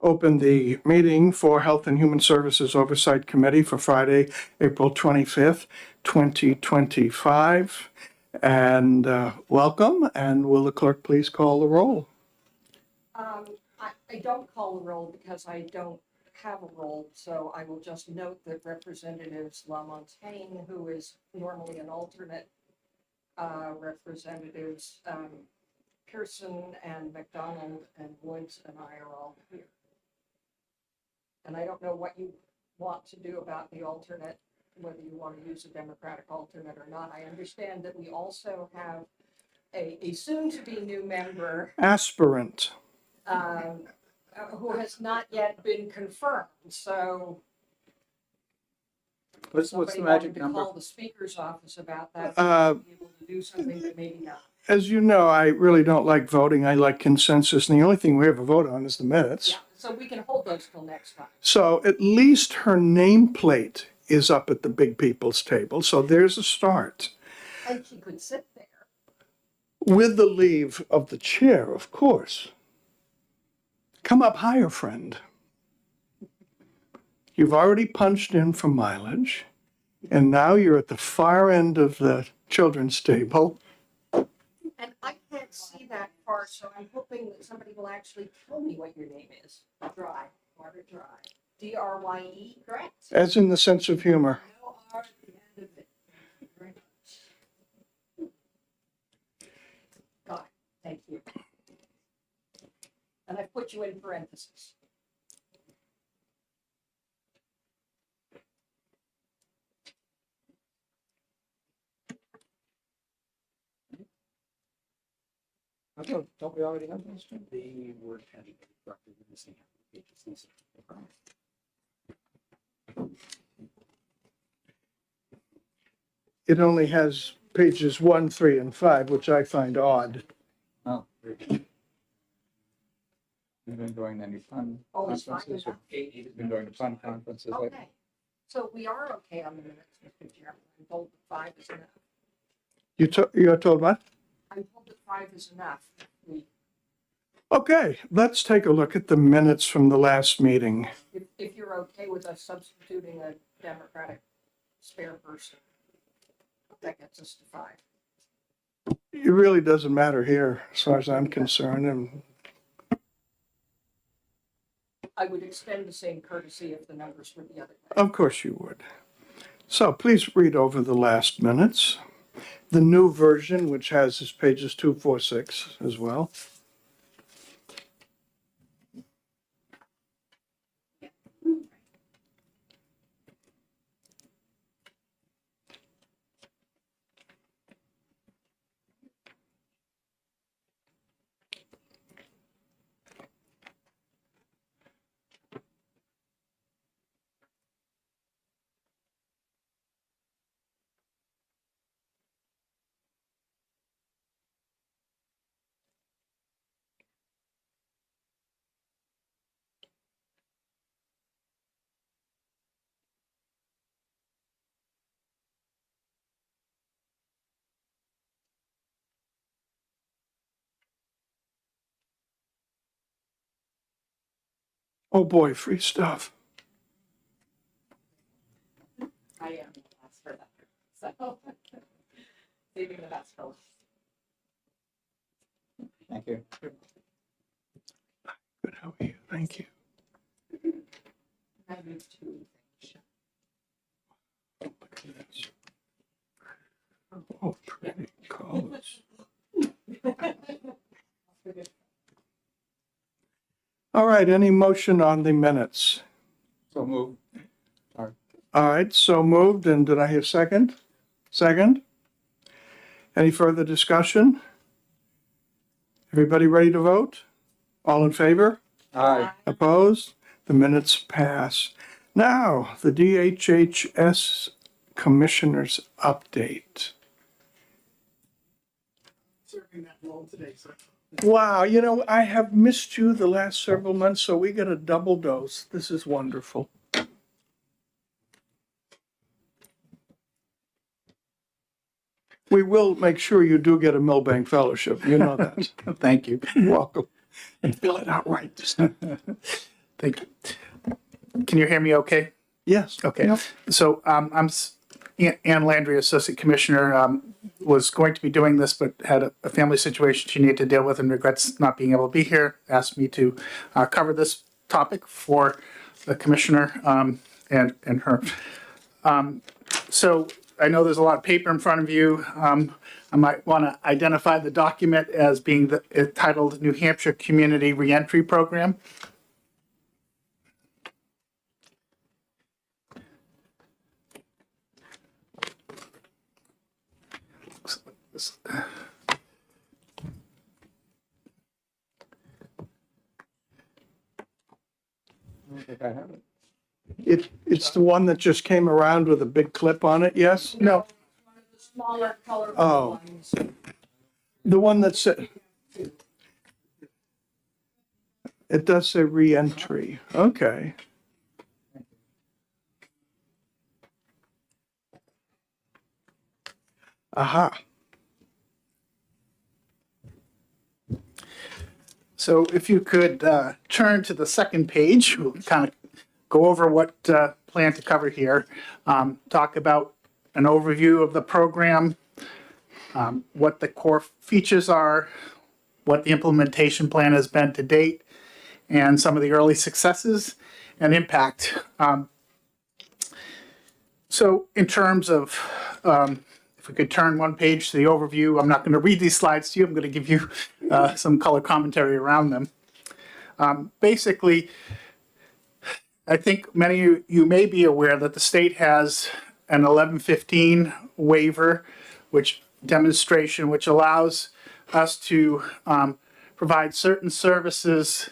Open the meeting for Health and Human Services Oversight Committee for Friday, April 25th, 2025. And welcome, and will the clerk please call the roll? I don't call the roll because I don't have a roll, so I will just note that Representatives LaMontagne, who is normally an alternate, Representatives Pearson and McDonald and Woods and I are all here. And I don't know what you want to do about the alternate, whether you want to use a Democratic alternate or not. I understand that we also have a soon-to-be new member Aspirant. who has not yet been confirmed, so. What's the somebody magic wanted to number? Call the speaker's office about that, be able to do something, but maybe not. As you know, I really don't like voting. I like consensus, and the only thing we have a vote on is the minutes. Yeah, so we can hold those till next time. So at least her nameplate is up at the big people's table, so there's a start. And she could sit there. With the leave of the chair, of course. Come up higher, friend. You've already punched in for mileage, and now you're at the far end of the children's table. And I can't see that far, so I'm hoping that somebody will actually tell me what your name is. Dry, Margaret Dry. Drye, correct? As in the sense of humor. No R at the end of it. Thank you very much. Got it, thank you. And I've put you in parentheses. Don't we already have this? The word had to be corrected in the same pages. It only has pages 1, 3, and 5, which I find odd. Oh, very good. We've been going to any fun Oh, it's fine conferences. enough. We've been going to fun conferences. Like, Okay, so we are okay on the minutes, Mr. Chairman. I'm told that 5 is enough. You're told what? I'm told that 5 is enough. Okay, let's take a look at the minutes from the last meeting. If you're okay with us substituting a Democratic spare person, that gets us to 5. It really doesn't matter here, as far as I'm concerned, and I would extend the same courtesy if the numbers were the other way. of course you would. So please read over the last minutes. The new version, which has its pages 2, 4, 6 as well. Oh boy, free stuff. I am the last for that, so saving the best for last. thank you. Good, how are you? Thank you. I need to. Look at this. Oh, pretty colors. All right, any motion on the minutes? So move. All right, so moved, and did I hear second? Second? Any further discussion? Everybody ready to vote? All in favor? Aye. Opposed? The minutes pass. Now, the DHHS Commissioners Update. Serving that role today, sir. Wow, you know, I have missed you the last several months, so we get a double dose. This is wonderful. We will make sure you do get a Milbank Fellowship. You know that. Thank you. You're welcome. And fill it out right this time. Thank you. Can you hear me okay? Yes. Okay. Yep. So Ann Landry, Associate Commissioner, was going to be doing this, but had a family situation she needed to deal with and regrets not being able to be here. Asked me to cover this topic for the commissioner and her. So I know there's a lot of paper in front of you. I might want to identify the document as being titled New Hampshire Community Reentry Program. I don't think I have it. It's the one that just came around with a big clip on it, yes? No, The smaller colorful Oh. ones. The one that said, it does say reentry. Okay. Aha. so if you could turn to the second page, we'll kind of go over what plan to cover here. Talk about an overview of the program, what the core features are, what the implementation plan has been to date, and some of the early successes and impact. So in terms of, if we could turn one page to the overview, I'm not going to read these slides to you. I'm going to give you some color commentary around them. Basically, I think many of you may be aware that the state has an 1115 waiver, which demonstration, which allows us to provide certain services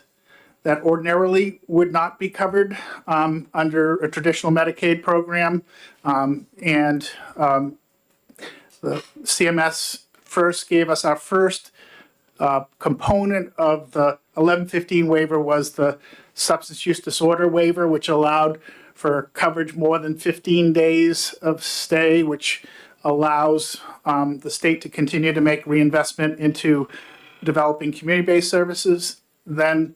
that ordinarily would not be covered under a traditional Medicaid program. The CMS first gave us our first component of the 1115 waiver was the substance use disorder waiver, which allowed for coverage more than 15 days of stay, which allows the state to continue to make reinvestment into developing community-based services. Then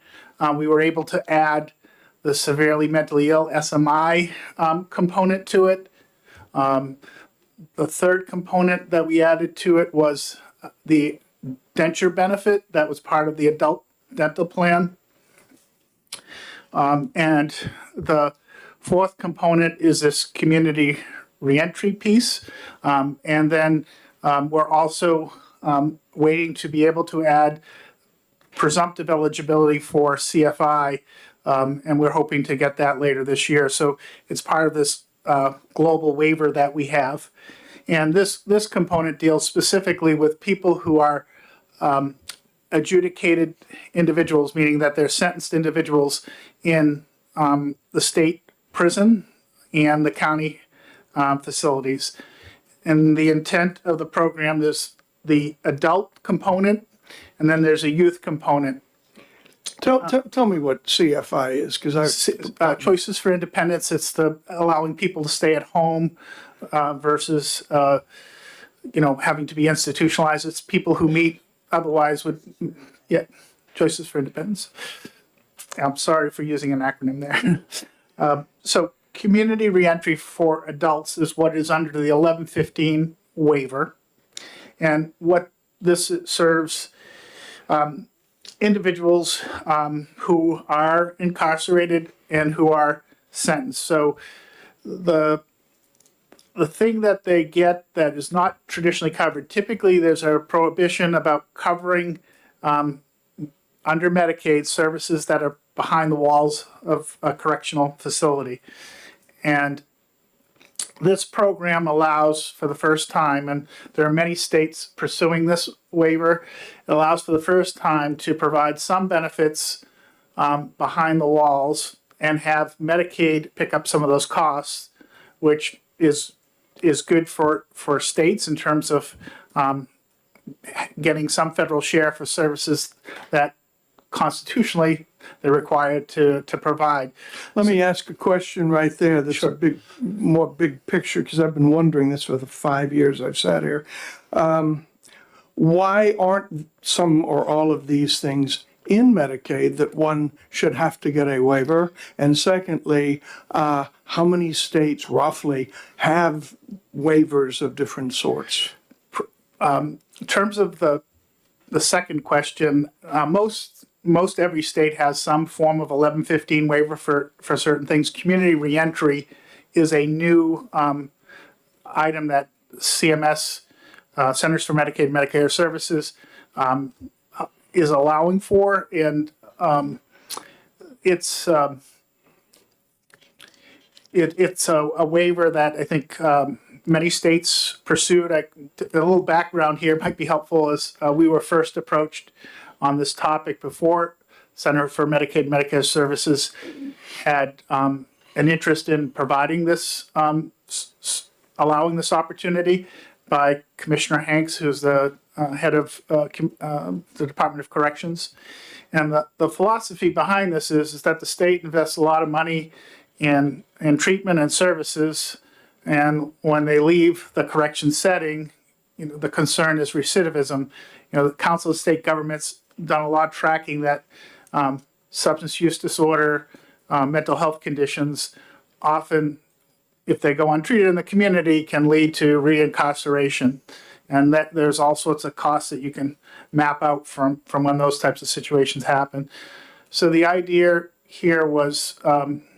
we were able to add the severely mentally ill SMI component to it. The third component that we added to it was the denture benefit that was part of the adult dental plan. And the fourth component is this community reentry piece. And then we're also waiting to be able to add presumptive eligibility for CFI, and we're hoping to get that later this year. So it's part of this global waiver that we have. And this component deals specifically with people who are adjudicated individuals, meaning that they're sentenced individuals in the state prison and the county facilities. And the intent of the program is the adult component, and then there's a youth component. Tell me what CFI is, because Choices for Independence, it's the allowing people to stay at home versus having to be institutionalized. It's people who meet otherwise would, Choices for Independence. I'm sorry for using an acronym there. So community reentry for adults is what is under the 1115 waiver. And what this serves individuals who are incarcerated and who are sentenced. So the thing that they get that is not traditionally covered, typically there's a prohibition about covering under Medicaid services that are behind the walls of a correctional facility. And this program allows for the first time, and there are many states pursuing this waiver, it allows for the first time to provide some benefits behind the walls and have Medicaid pick up some of those costs, which is good for states in terms of getting some federal share for services that constitutionally they're required to provide. Let me ask a question right there. That's Sure. a more big picture, because I've been wondering this for the 5 years I've sat here. Why aren't some or all of these things in Medicaid that one should have to get a waiver? And secondly, how many states roughly have waivers of different sorts? In terms of the second question, most every state has some form of 1115 waiver for certain things. Community reentry is a new item that CMS, Centers for Medicaid and Medicare Services, is allowing for, and it's a waiver that I think many states pursued. A little background here might be helpful, as we were first approached on this topic before Center for Medicaid and Medicare Services had an interest in providing this, allowing this opportunity, by Commissioner Hanks, who's the head of the Department of Corrections. And the philosophy behind this is that the state invests a lot of money in treatment and services, and when they leave the correction setting, the concern is recidivism. The Council of State Governments done a lot of tracking that substance use disorder, mental health conditions, often, if they go untreated in the community, can lead to reincarceration. And that there's all sorts of costs that you can map out from when those types of situations happen. So the idea here was,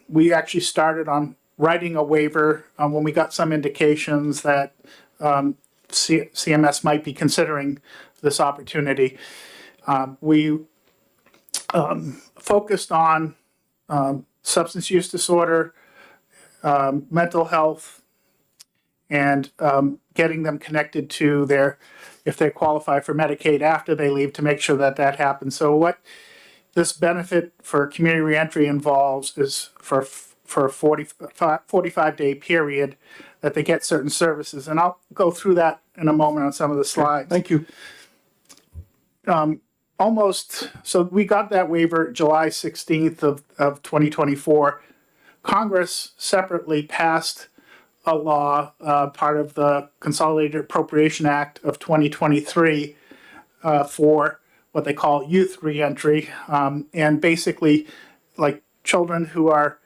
we actually started on writing a waiver when we got some indications that CMS might be considering this opportunity. We focused on substance use disorder, mental health, and getting them connected to if they qualify for Medicaid after they leave, to make sure that that happens. So what this benefit for community reentry involves is for a 45-day period that they get certain services. And I'll go through that in a moment on some of the slides. Thank you. So we got that waiver July 16th of 2024. Congress separately passed a law, part of the Consolidated Appropriation Act of 2023, for what they call youth reentry, and basically, like, children who are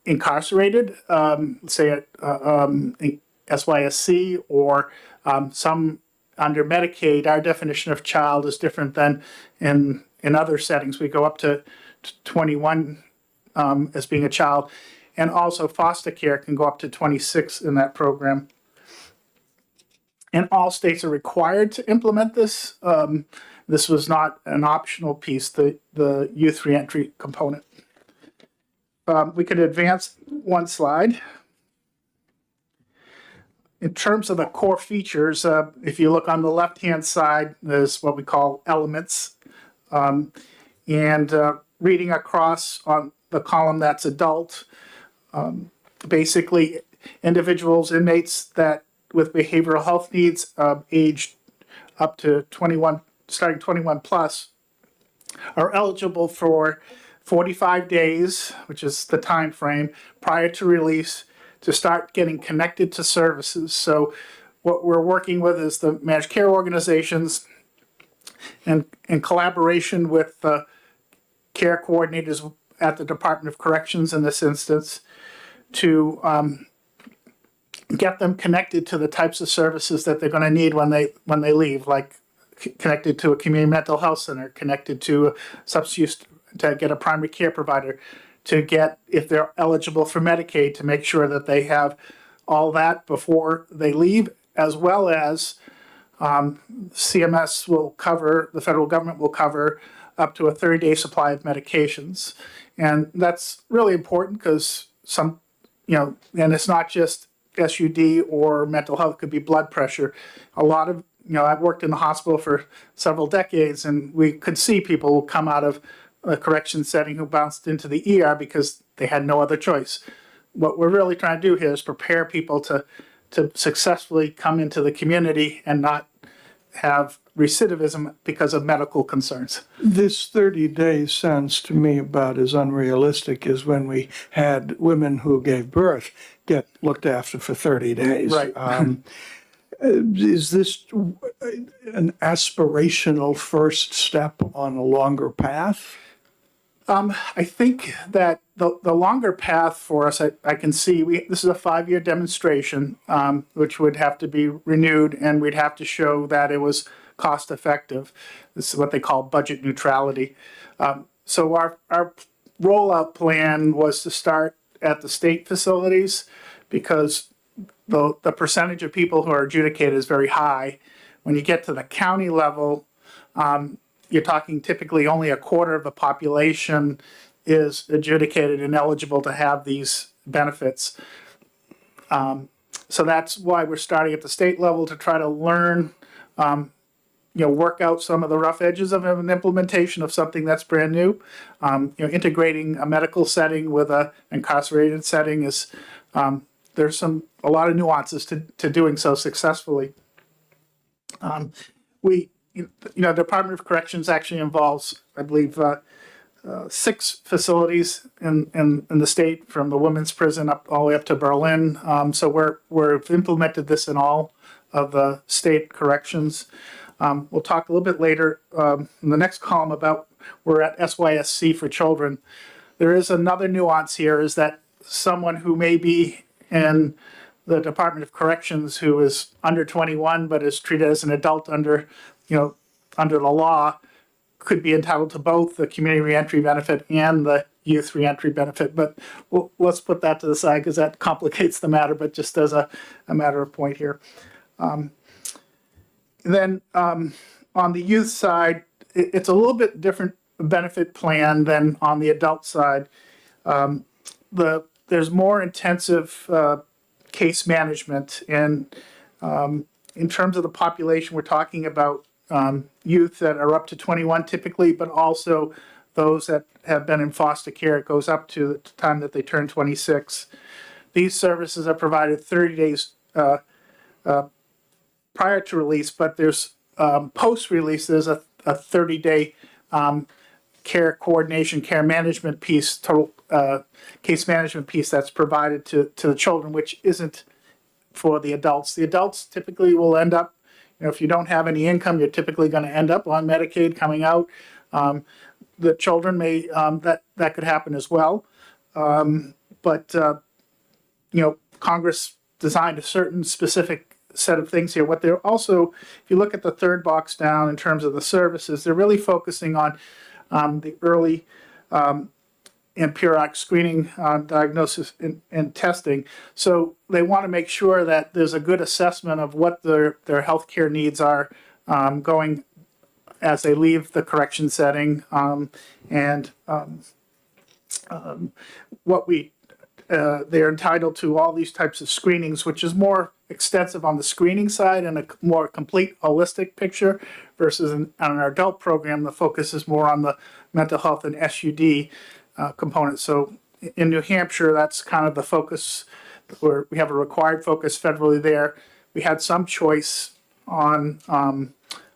incarcerated, say at SYSC, or some under Medicaid. Our definition of child is different than in other settings. We go up to 21 as being a child, and also foster care can go up to 26 in that program. And all states are required to implement this. This was not an optional piece, the youth reentry component. We could advance one slide. In terms of the core features, if you look on the left-hand side, there's what we call elements. Reading across on the column that's adult, basically individuals, inmates that with behavioral health needs, aged up to 21, starting 21 plus, are eligible for 45 days, which is the time frame, prior to release, to start getting connected to services. So what we're working with is the managed care organizations, and in collaboration with the care coordinators at the Department of Corrections in this instance, to get them connected to the types of services that they're going to need when they leave, like connected to a community mental health center, connected to a substance use, to get a primary care provider, to get, if they're eligible for Medicaid, to make sure that they have all that before they leave, as well as CMS will cover, the federal government will cover up to a 30-day supply of medications. And that's really important because and it's not just SUD or mental health, it could be blood pressure. A lot of, I've worked in the hospital for several decades, and we could see people who come out of a correction setting who bounced into the ER because they had no other choice. What we're really trying to do here is prepare people to successfully come into the community and not have recidivism because of medical concerns. This 30 days sounds to me about as unrealistic as when we had women who gave birth get looked after for 30 days. Right. Is this an aspirational first step on a longer path? I think that the longer path for us, I can see, this is a 5-year demonstration, which would have to be renewed, and we'd have to show that it was cost effective. This is what they call budget neutrality. So our rollout plan was to start at the state facilities because the percentage of people who are adjudicated is very high. When you get to the county level, you're talking typically only a quarter of the population is adjudicated and eligible to have these benefits. So that's why we're starting at the state level to try to learn, work out some of the rough edges of an implementation of something that's brand new. Integrating a medical setting with an incarcerated setting is, there's a lot of nuances to doing so successfully. The Department of Corrections actually involves, I believe, 6 facilities in the state, from the women's prison all the way up to Berlin. So we've implemented this in all of the state corrections. We'll talk a little bit later in the next column about we're at SYSC for children. There is another nuance here, is that someone who may be in the Department of Corrections who is under 21 but is treated as an adult under the law could be entitled to both the community reentry benefit and the youth reentry benefit. But let's put that to the side because that complicates the matter, but just as a matter of point here. Then on the youth side, it's a little bit different benefit plan than on the adult side. There's more intensive case management, and in terms of the population, we're talking about youth that are up to 21 typically, but also those that have been in foster care. It goes up to the time that they turn 26. These services are provided 30 days prior to release, but there's post-release, there's a 30-day care coordination, care management piece, total case management piece that's provided to the children, which isn't for the adults. The adults typically will end up, if you don't have any income, you're typically going to end up on Medicaid coming out. The children may, that could happen as well. But Congress designed a certain specific set of things here. What they're also, if you look at the third box down in terms of the services, they're really focusing on the early and periodic screening, diagnosis, and testing. So they want to make sure that there's a good assessment of what their healthcare needs are going as they leave the correction setting, and what they're entitled to all these types of screenings, which is more extensive on the screening side and a more complete holistic picture versus on our adult program, the focus is more on the mental health and SUD component. So in New Hampshire, that's kind of the focus, where we have a required focus federally there. We had some choice on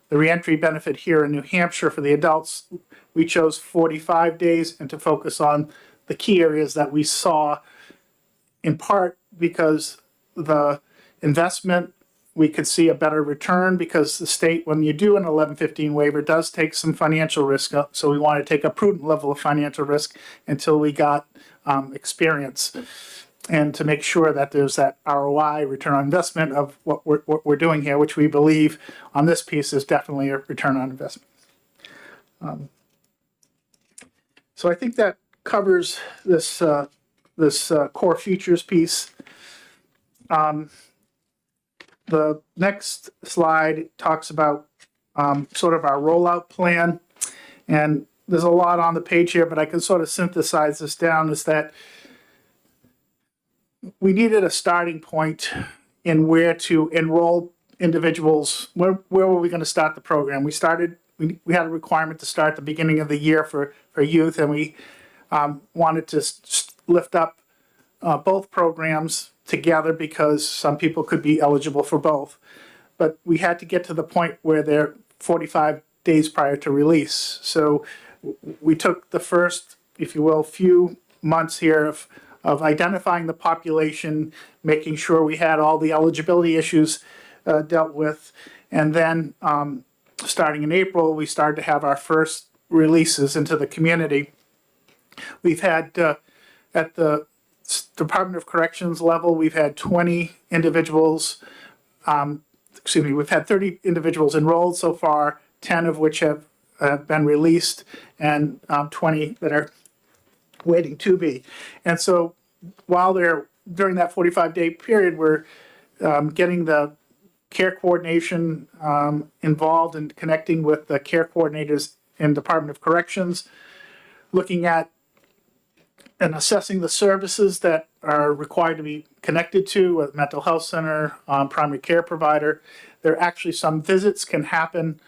the reentry benefit here in New Hampshire for the adults. We chose 45 days and to focus on the key areas that we saw, in part because the investment, we could see a better return because the state, when you do an 1115 waiver, does take some financial risk up. So we want to take a prudent level of financial risk until we got experience, and to make sure that there's that ROI, return on investment, of what we're doing here, which we believe on this piece is definitely a return on investment. So I think that covers this core features piece. The next slide talks about sort of our rollout plan, and there's a lot on the page here, but I can sort of synthesize this down, is that we needed a starting point in where to enroll individuals. Where were we going to start the program? We had a requirement to start the beginning of the year for youth, and we wanted to lift up both programs together because some people could be eligible for both. but we had to get to the point where they're 45 days prior to release. So we took the first, if you will, few months here of identifying the population, making sure we had all the eligibility issues dealt with, and then starting in April, we started to have our first releases into the community. We've had at the Department of Corrections level, we've had 20 individuals, we've had 30 individuals enrolled so far, 10 of which have been released, and 20 that are waiting to be. And so while they're, during that 45-day period, we're getting the care coordination involved and connecting with the care coordinators in Department of Corrections, looking at and assessing the services that are required to be connected to a mental health center, primary care provider. There are actually some visits can happen,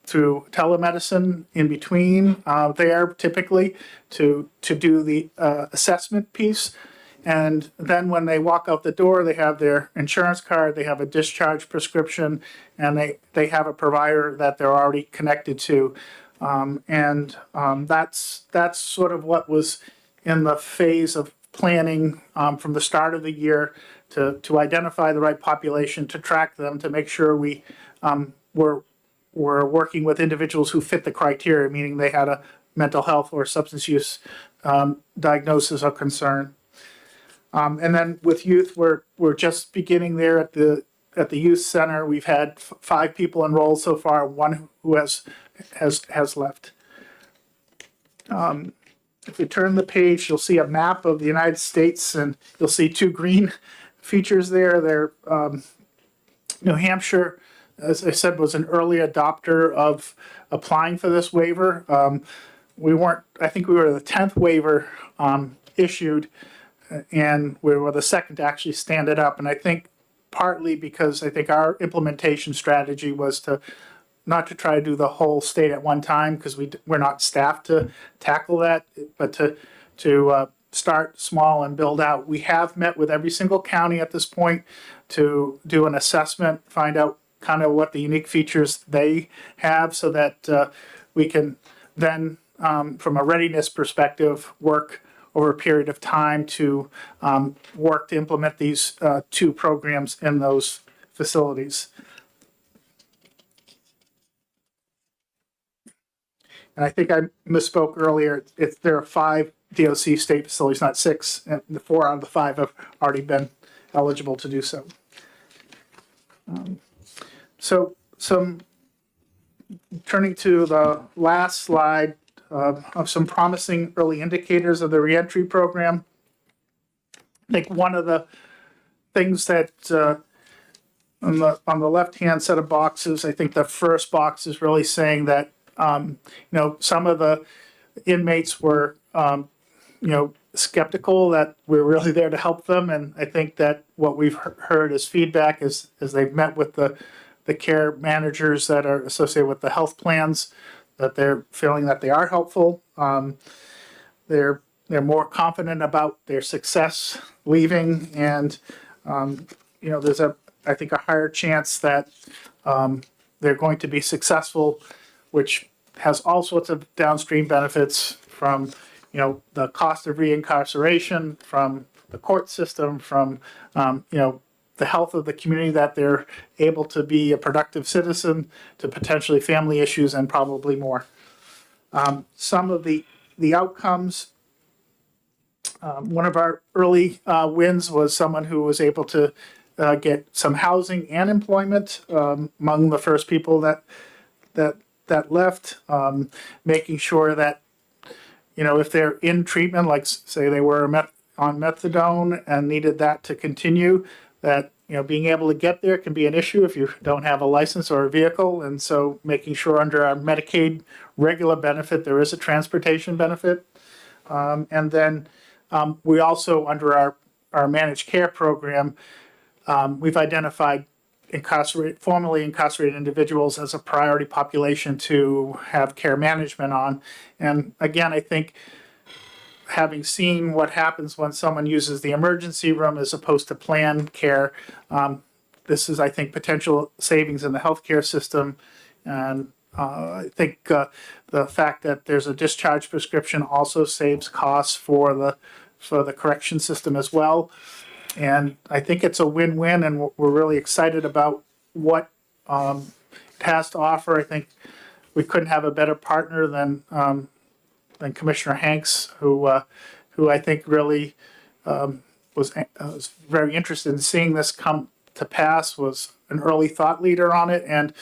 through telemedicine in between there typically to do the assessment piece. And then when they walk out the door, they have their insurance card, they have a discharge prescription, and they have a provider that they're already connected to. That's sort of what was in the phase of planning from the start of the year to identify the right population, to track them, to make sure we're working with individuals who fit the criteria, meaning they had a mental health or substance use diagnosis or concern. And then with youth, we're just beginning there at the youth center. We've had 5 people enrolled so far, 1 who has left. If you turn the page, you'll see a map of the United States, and you'll see 2 green features there. They're New Hampshire, as I said, was an early adopter of applying for this waiver. I think we were the 10th waiver issued, and we were the second to actually stand it up. And I think partly because I think our implementation strategy was not to try to do the whole state at one time, because we're not staffed to tackle that, but to start small and build out. We have met with every single county at this point to do an assessment, find out kind of what the unique features they have, so that we can then, from a readiness perspective, work over a period of time to work to implement these 2 programs in those facilities. And I think I misspoke earlier. There are 5 DOC state facilities, not 6, and the 4 out of the 5 have already been eligible to do so. Turning to the last slide of some promising early indicators of the reentry program. I think one of the things that on the left-hand set of boxes, I think the first box is really saying that some of the inmates were skeptical that we're really there to help them, and I think that what we've heard as feedback is as they've met with the care managers that are associated with the health plans, that they're feeling that they are helpful. They're more confident about their success leaving, and there's I think a higher chance that they're going to be successful, which has all sorts of downstream benefits from the cost of reincarceration, from the court system, from the health of the community, that they're able to be a productive citizen, to potentially family issues, and probably more. Some of the outcomes, one of our early wins was someone who was able to get some housing and employment among the first people that left, making sure that if they're in treatment, like say they were on methadone and needed that to continue, that being able to get there can be an issue if you don't have a license or a vehicle. And so making sure under our Medicaid regular benefit there is a transportation benefit. And then we also, under our managed care program, we've identified formerly incarcerated individuals as a priority population to have care management on. And again, I think having seen what happens when someone uses the emergency room as opposed to planned care, this is, I think, potential savings in the healthcare system. And I think the fact that there's a discharge prescription also saves costs for the correction system as well. And I think it's a win-win, and we're really excited about what it has to offer. I think we couldn't have a better partner than Commissioner Hanks, who I think really was very interested in seeing this come to pass, was an early thought leader on it. And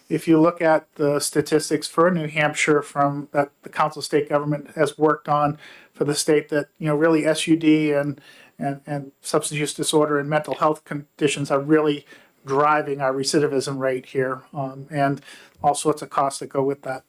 if you look at the statistics for New Hampshire from that the Council of State Government has worked on for the state, that really SUD and substance use disorder and mental health conditions are really driving our recidivism rate here, and all sorts of costs that go with that.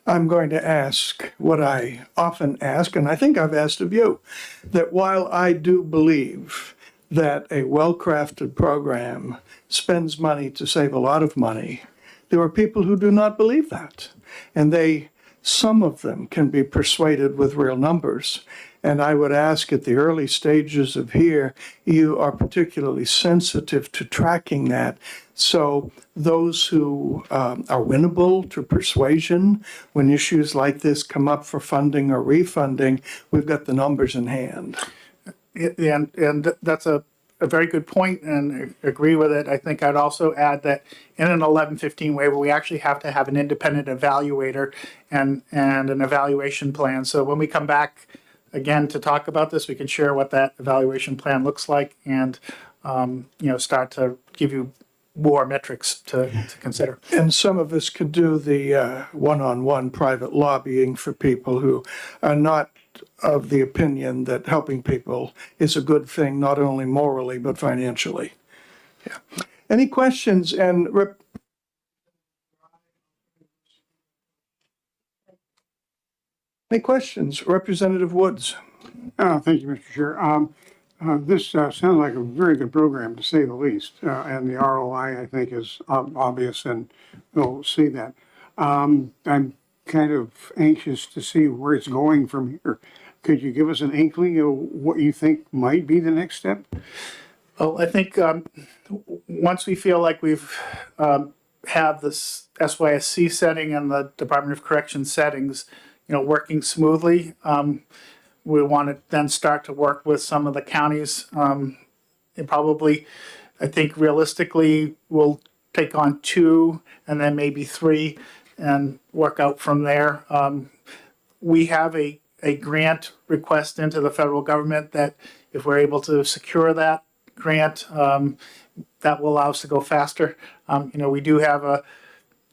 I'm going to ask what I often ask, and I think I've asked of you, that while I do believe that a well-crafted program spends money to save a lot of money, there are people who do not believe that. And some of them can be persuaded with real numbers. And I would ask, at the early stages of here, you are particularly sensitive to tracking that. So those who are winnable to persuasion, when issues like this come up for funding or refunding, we've got the numbers in hand. And that's a very good point, and I agree with it. I think I'd also add that in an 1115 waiver, we actually have to have an independent evaluator and an evaluation plan. So when we come back again to talk about this, we can share what that evaluation plan looks like, and start to give you more metrics to consider. And some of us could do the one-on-one private lobbying for people who are not of the opinion that helping people is a good thing, not only morally, but financially. Yeah. Any questions? And any questions? Representative Woods. Thank you, Mr. Chair. This sounds like a very good program, to say the least, and the ROI, I think, is obvious, and we'll see that. I'm kind of anxious to see where it's going from here. Could you give us an inkling of what you think might be the next step? Well, I think once we feel like we've have this SYSC setting and the Department of Corrections settings, working smoothly, we want to then start to work with some of the counties. And probably, I think realistically, we'll take on 2 and then maybe 3 and work out from there. We have a grant request into the federal government that if we're able to secure that grant, that will allow us to go faster. We do have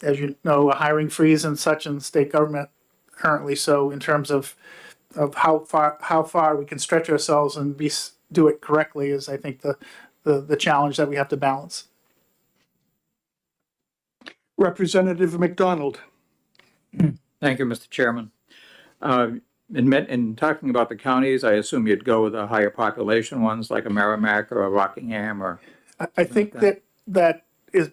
as you know, a hiring freeze and such in the state government currently. So in terms of how far we can stretch ourselves and do it correctly is, I think, the challenge that we have to balance. Representative McDonald. Thank you, Mr. Chairman. In talking about the counties, I assume you'd go with the higher population ones like a Merrimack or a Rockingham or. I think that is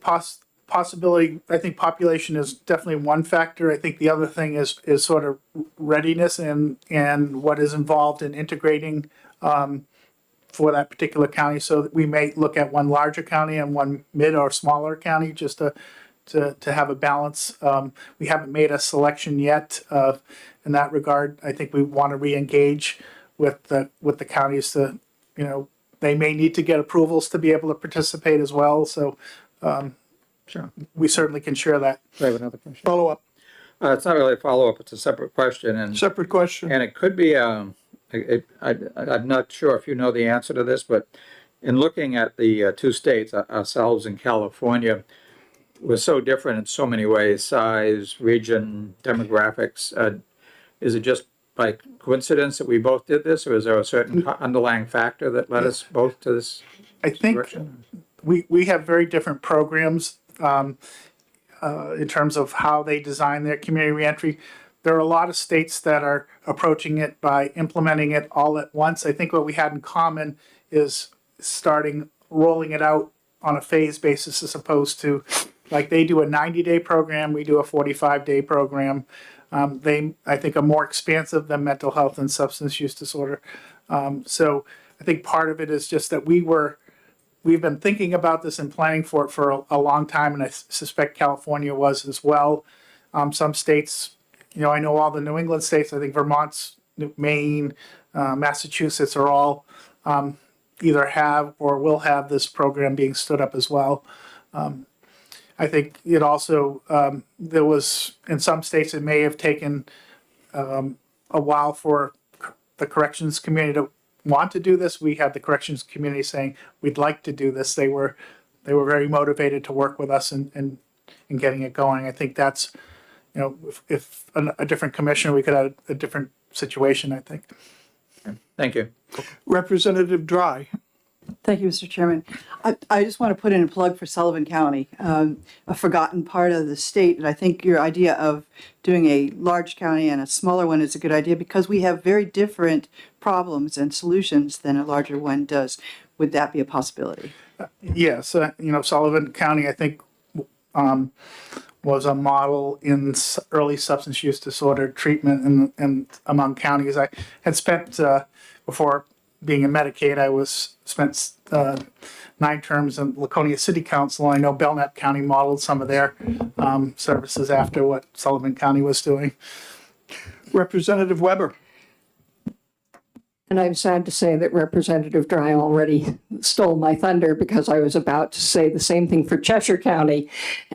possibility. I think population is definitely one factor. I think the other thing is sort of readiness and what is involved in integrating for that particular county. So that we may look at one larger county and one mid or smaller county just to have a balance. We haven't made a selection yet in that regard. I think we want to re-engage with the counties to, they may need to get approvals to be able to participate as well. So Sure. we certainly can share that. I have another question. Follow up. It's not really a follow-up, it's a separate question. And Separate question. And it could be, I'm not sure if you know the answer to this, but in looking at the 2 states, ourselves and California, we're so different in so many ways, size, region, demographics. Is it just by coincidence that we both did this, or is there a certain underlying factor that led us both to this I think direction? we have very different programs in terms of how they design their community reentry. There are a lot of states that are approaching it by implementing it all at once. I think what we had in common is rolling it out on a phase basis, as opposed to, like, they do a 90-day program, we do a 45-day program. They, I think, are more expansive than mental health and substance use disorder. So I think part of it is just that we were we've been thinking about this and planning for it for a long time, and I suspect California was as well. Some states, I know all the New England states, I think Vermont's, Maine, Massachusetts are all either have or will have this program being stood up as well. I think it also, there was, in some states, it may have taken a while for the corrections community to want to do this. We had the corrections community saying, we'd like to do this. They were very motivated to work with us in getting it going. I think that's, if a different commissioner, we could have a different situation, I think. Thank you. Representative Dry. Thank you, Mr. Chairman. I just want to put in a plug for Sullivan County, a forgotten part of the state. And I think your idea of doing a large county and a smaller one is a good idea because we have very different problems and solutions than a larger one does. Would that be a possibility? Yes, Sullivan County, I think, was a model in early substance use disorder treatment and among counties. I had spent, before being in Medicaid, I spent 9 terms in Laconia City Council. I know Belknap County modeled some of their services after what Sullivan County was doing. Representative Weber. And I'm sad to say that Representative Dry already stole my thunder because I was about to say the same thing for Cheshire County.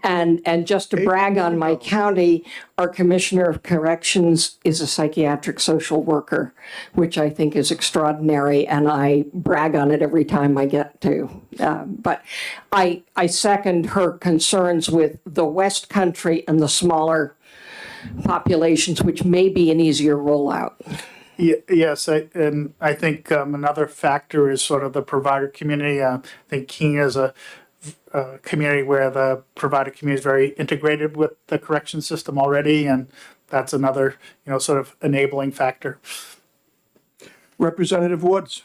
And just to brag on my county, our Commissioner of Corrections is a psychiatric social worker, which I think is extraordinary, and I brag on it every time I get to. But I second her concerns with the West Country and the smaller populations, which may be an easier rollout. Yes, and I think another factor is sort of the provider community. I think Keene is a community where the provider community is very integrated with the correction system already, and that's another, sort of enabling factor. Representative Woods.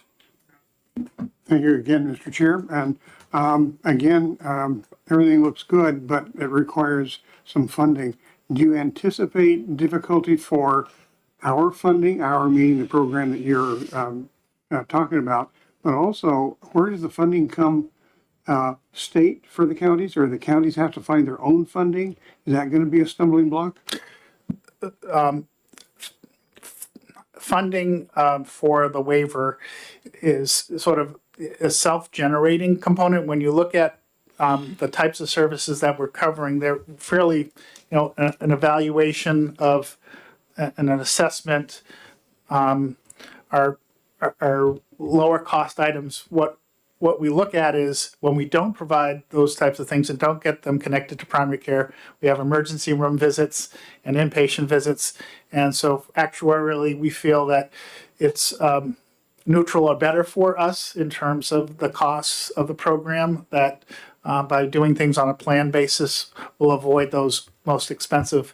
Thank you again, Mr. Chair. And again, everything looks good, but it requires some funding. Do you anticipate difficulty for our funding, our meaning the program that you're talking about, but also where does the funding come? State for the counties, or the counties have to find their own funding? Is that going to be a stumbling block? Funding for the waiver is sort of a self-generating component. When you look at the types of services that we're covering, they're fairly, an evaluation of and an assessment are lower cost items. What we look at is when we don't provide those types of things and don't get them connected to primary care, we have emergency room visits and inpatient visits. And so actuarially, we feel that it's neutral or better for us in terms of the costs of the program, that by doing things on a plan basis, we'll avoid those most expensive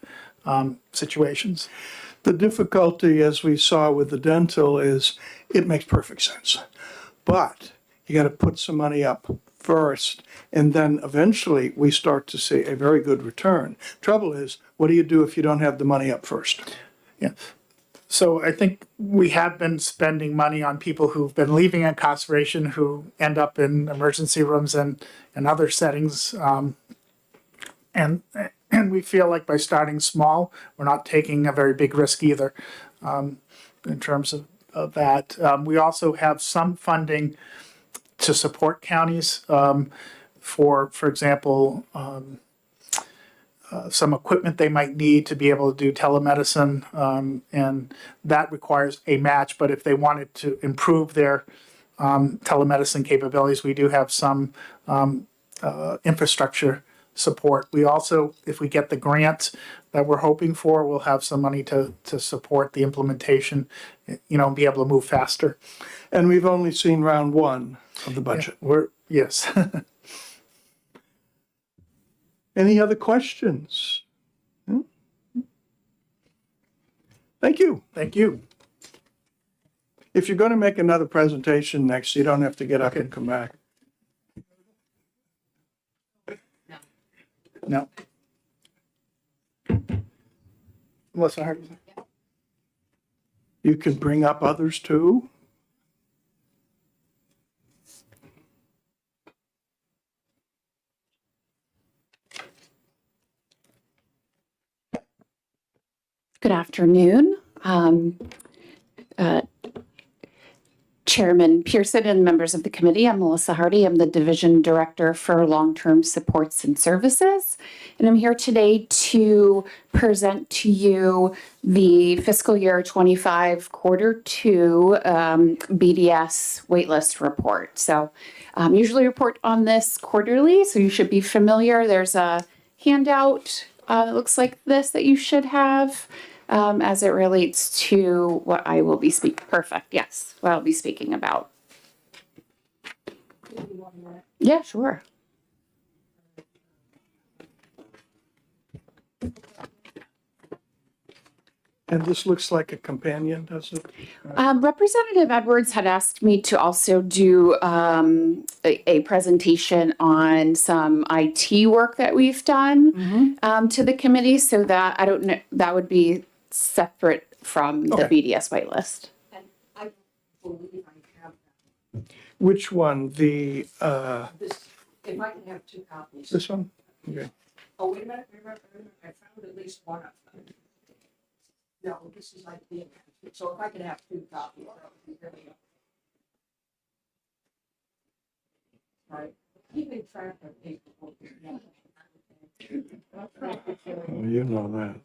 situations. The difficulty, as we saw with the dental, is it makes perfect sense. But you got to put some money up first, and then eventually we start to see a very good return. Trouble is, what do you do if you don't have the money up first? Yeah. So I think we have been spending money on people who've been leaving incarceration, who end up in emergency rooms and other settings. And we feel like by starting small, we're not taking a very big risk either in terms of that. We also have some funding to support counties for example, some equipment they might need to be able to do telemedicine, and that requires a match. But if they wanted to improve their telemedicine capabilities, we do have some infrastructure support. We also, if we get the grant that we're hoping for, we'll have some money to support the implementation, and be able to move faster. And we've only seen round one of the budget. Yes. Any other questions? Thank you. Thank you. If you're going to make another presentation next, you don't have to get up and come back. No. Melissa Hart. You can bring up others too. Good afternoon, Chairman Pearson and members of the committee. I'm Melissa Hardy. I'm the Division Director for Long-Term Supports and Services. And I'm here today to present to you the fiscal year 25 quarter 2 BDS waitlist report. So usually report on this quarterly, so you should be familiar. There's a handout that looks like this that you should have. As it relates to what I will be perfect, yes, what I'll be speaking about. Yeah, sure. And this looks like a companion, does it? Representative Edwards had asked me to also do a presentation on some IT work that we've done to the committee, so that I don't know, that would be separate from the BDS waitlist. And I believe I have Which one? The, this, if I can have 2 copies. this one? Okay. Oh, wait a minute, I found at least one of them. No, this is like the, so if I could have 2 copies, that would be really good. Right, keeping track of people. Oh, you know that.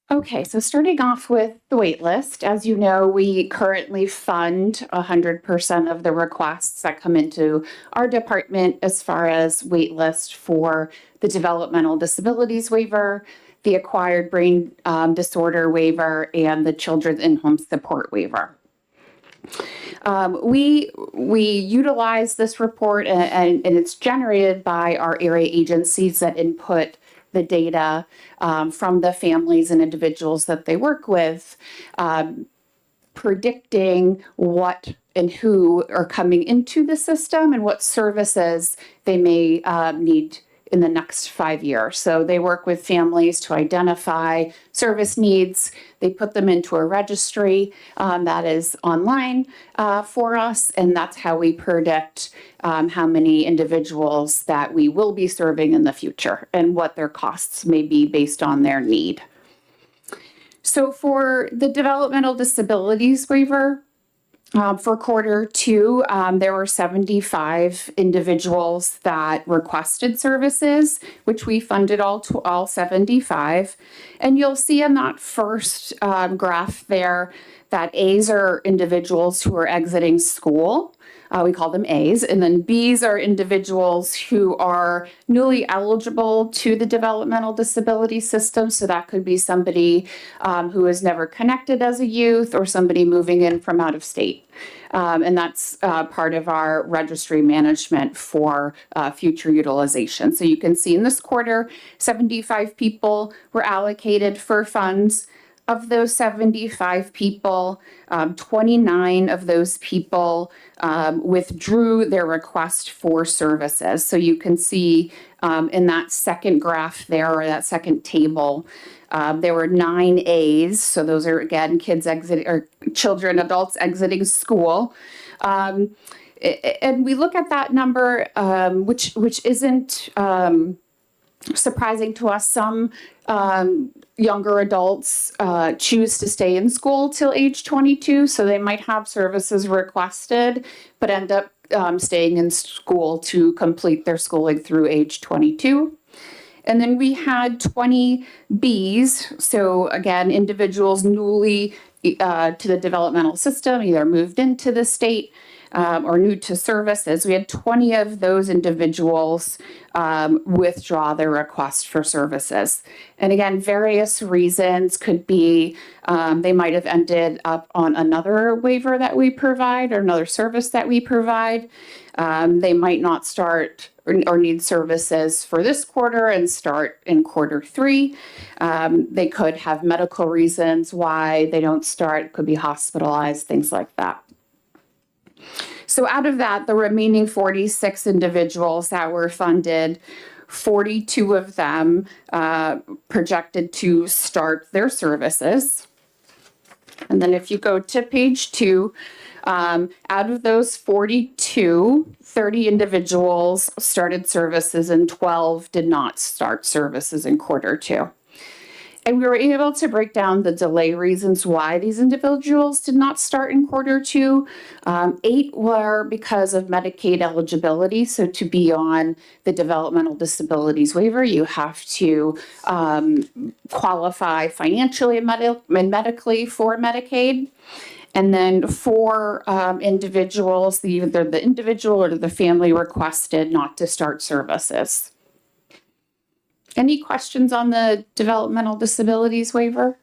Okay, so starting off with the wait list, as you know, we currently fund 100% of the requests that come into our department as far as wait list for the developmental disabilities waiver, the acquired brain disorder waiver, and the children's in-home support waiver. We utilize this report and it's generated by our area agencies that input the data from the families and individuals that they work with, predicting what and who are coming into the system and what services they may need in the next 5 years. So they work with families to identify service needs. They put them into a registry that is online for us, and that's how we predict how many individuals that we will be serving in the future and what their costs may be based on their need. So for the developmental disabilities waiver, for quarter 2, there were 75 individuals that requested services, which we funded all 75. And you'll see in that first graph there that A's are individuals who are exiting school. We call them A's. And then B's are individuals who are newly eligible to the developmental disability system. So that could be somebody who was never connected as a youth or somebody moving in from out of state. And that's part of our registry management for future utilization. So you can see in this quarter, 75 people were allocated for funds. Of those 75 people, 29 of those people withdrew their request for services. So you can see in that second graph there, or that second table, there were 9 A's. So those are, again, kids exiting, or children, adults exiting school. And we look at that number, which isn't surprising to us. Some younger adults choose to stay in school till age 22, so they might have services requested, but end up staying in school to complete their schooling through age 22. And then we had 20 Bs, so again, individuals newly to the developmental system, either moved into the state or new to services. We had 20 of those individuals withdraw their request for services. And again, various reasons could be they might have ended up on another waiver that we provide or another service that we provide. They might not start or need services for this quarter and start in quarter 3. They could have medical reasons why they don't start, could be hospitalized, things like that. So out of that, the remaining 46 individuals that were funded, 42 of them projected to start their services. And then if you go to page 2, Out of those 42, 30 individuals started services and 12 did not start services in quarter two. And we were able to break down the delay reasons why these individuals did not start in quarter two. 8 were because of Medicaid eligibility. So to be on the developmental disabilities waiver, you have to qualify financially and medically for Medicaid. And then 4 individuals, either the individual or the family requested not to start services. Any questions on the developmental disabilities waiver?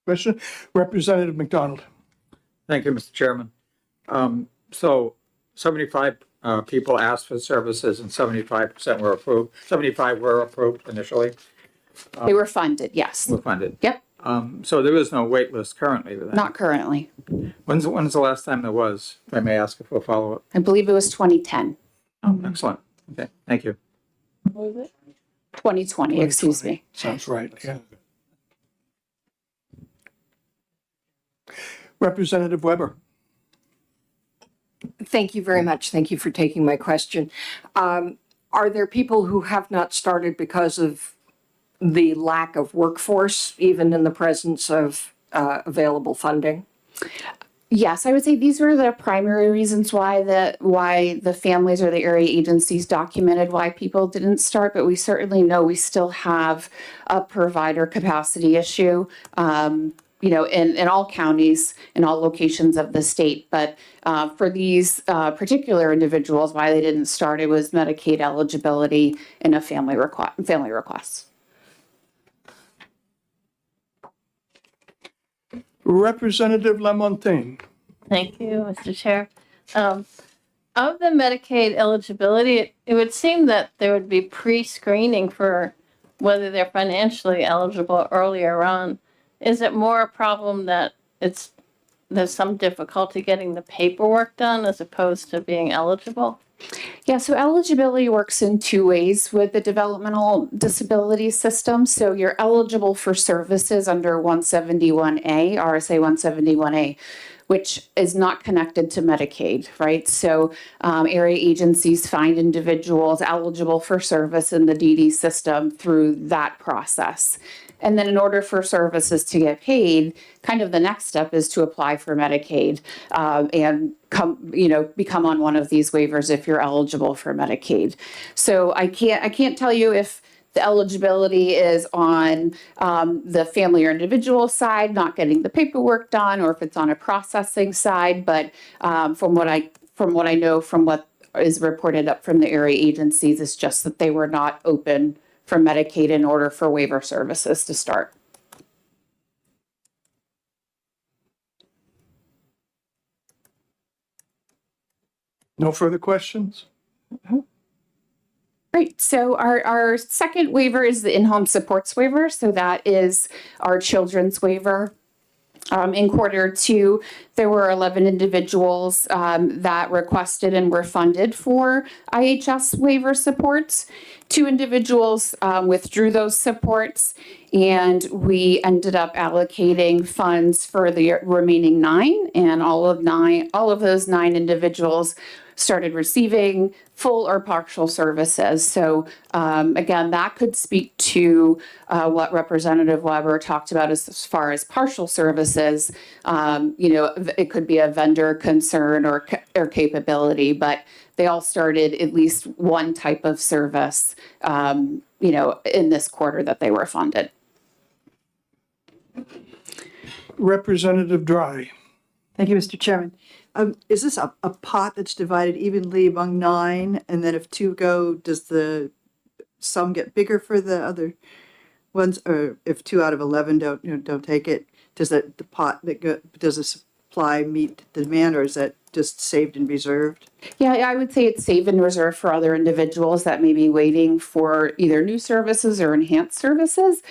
Question? Representative McDonald. Thank you, Mr. Chairman. So 75 people asked for services and 75% were approved. 75 were approved initially, They were funded, yes. were funded. Yep, So there is no wait list currently with that. not currently. When's the last time there was? If I may ask for a follow-up. I believe it was 2010. Oh, excellent. Okay, thank you. 2020, excuse me. Sounds right, yeah. Representative Weber. Thank you very much. Thank you for taking my question. Are there people who have not started because of the lack of workforce, even in the presence of available funding? Yes, I would say these were the primary reasons why the families or the area agencies documented why people didn't start, but we certainly know we still have a provider capacity issue, in all counties, in all locations of the state. But for these particular individuals, why they didn't start, it was Medicaid eligibility and a family request. Representative Lamontagne. Thank you, Mr. Chair. Of the Medicaid eligibility, it would seem that there would be pre-screening for whether they're financially eligible earlier on. Is it more a problem that there's some difficulty getting the paperwork done as opposed to being eligible? Yeah, so eligibility works in 2 ways with the developmental disability system. So you're eligible for services under 171A, RSA 171A, which is not connected to Medicaid, right? So area agencies find individuals eligible for service in the DD system through that process. And then in order for services to get paid, kind of the next step is to apply for Medicaid and become on one of these waivers if you're eligible for Medicaid. So I can't tell you if the eligibility is on the family or individual side, not getting the paperwork done, or if it's on a processing side. But from what I know from what is reported up from the area agencies, it's just that they were not open for Medicaid in order for waiver services to start. No further questions? Great. So our second waiver is the in-home supports waiver. So that is our children's waiver. In quarter two, there were 11 individuals that requested and were funded for IHS waiver supports. 2 individuals withdrew those supports, and we ended up allocating funds for the remaining 9, and all of those 9 individuals started receiving full or partial services. So again, that could speak to what Representative Weber talked about as far as partial services. It could be a vendor concern or capability, but they all started at least one type of service, in this quarter that they were funded. Representative Dry. Thank you, Mr. Chairman. Is this a pot that's divided evenly among 9? And then if 2 go, does the sum get bigger for the other ones? Or if 2 out of 11 don't take it, does the pot does the supply meet the demand, or is that just saved and reserved? Yeah, I would say it's saved and reserved for other individuals that may be waiting for either new services or enhanced services.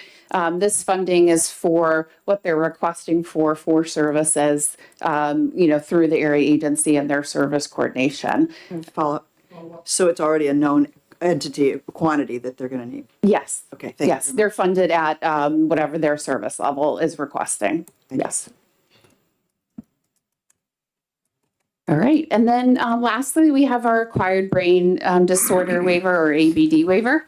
This funding is for what they're requesting for services, through the area agency and their service coordination. Follow up. So it's already a known entity, quantity that they're going to need. Yes. Okay, thank you. Yes, they're funded at whatever their service level is requesting. Yes. All right. And then lastly, we have our acquired brain disorder waiver or ABD waiver.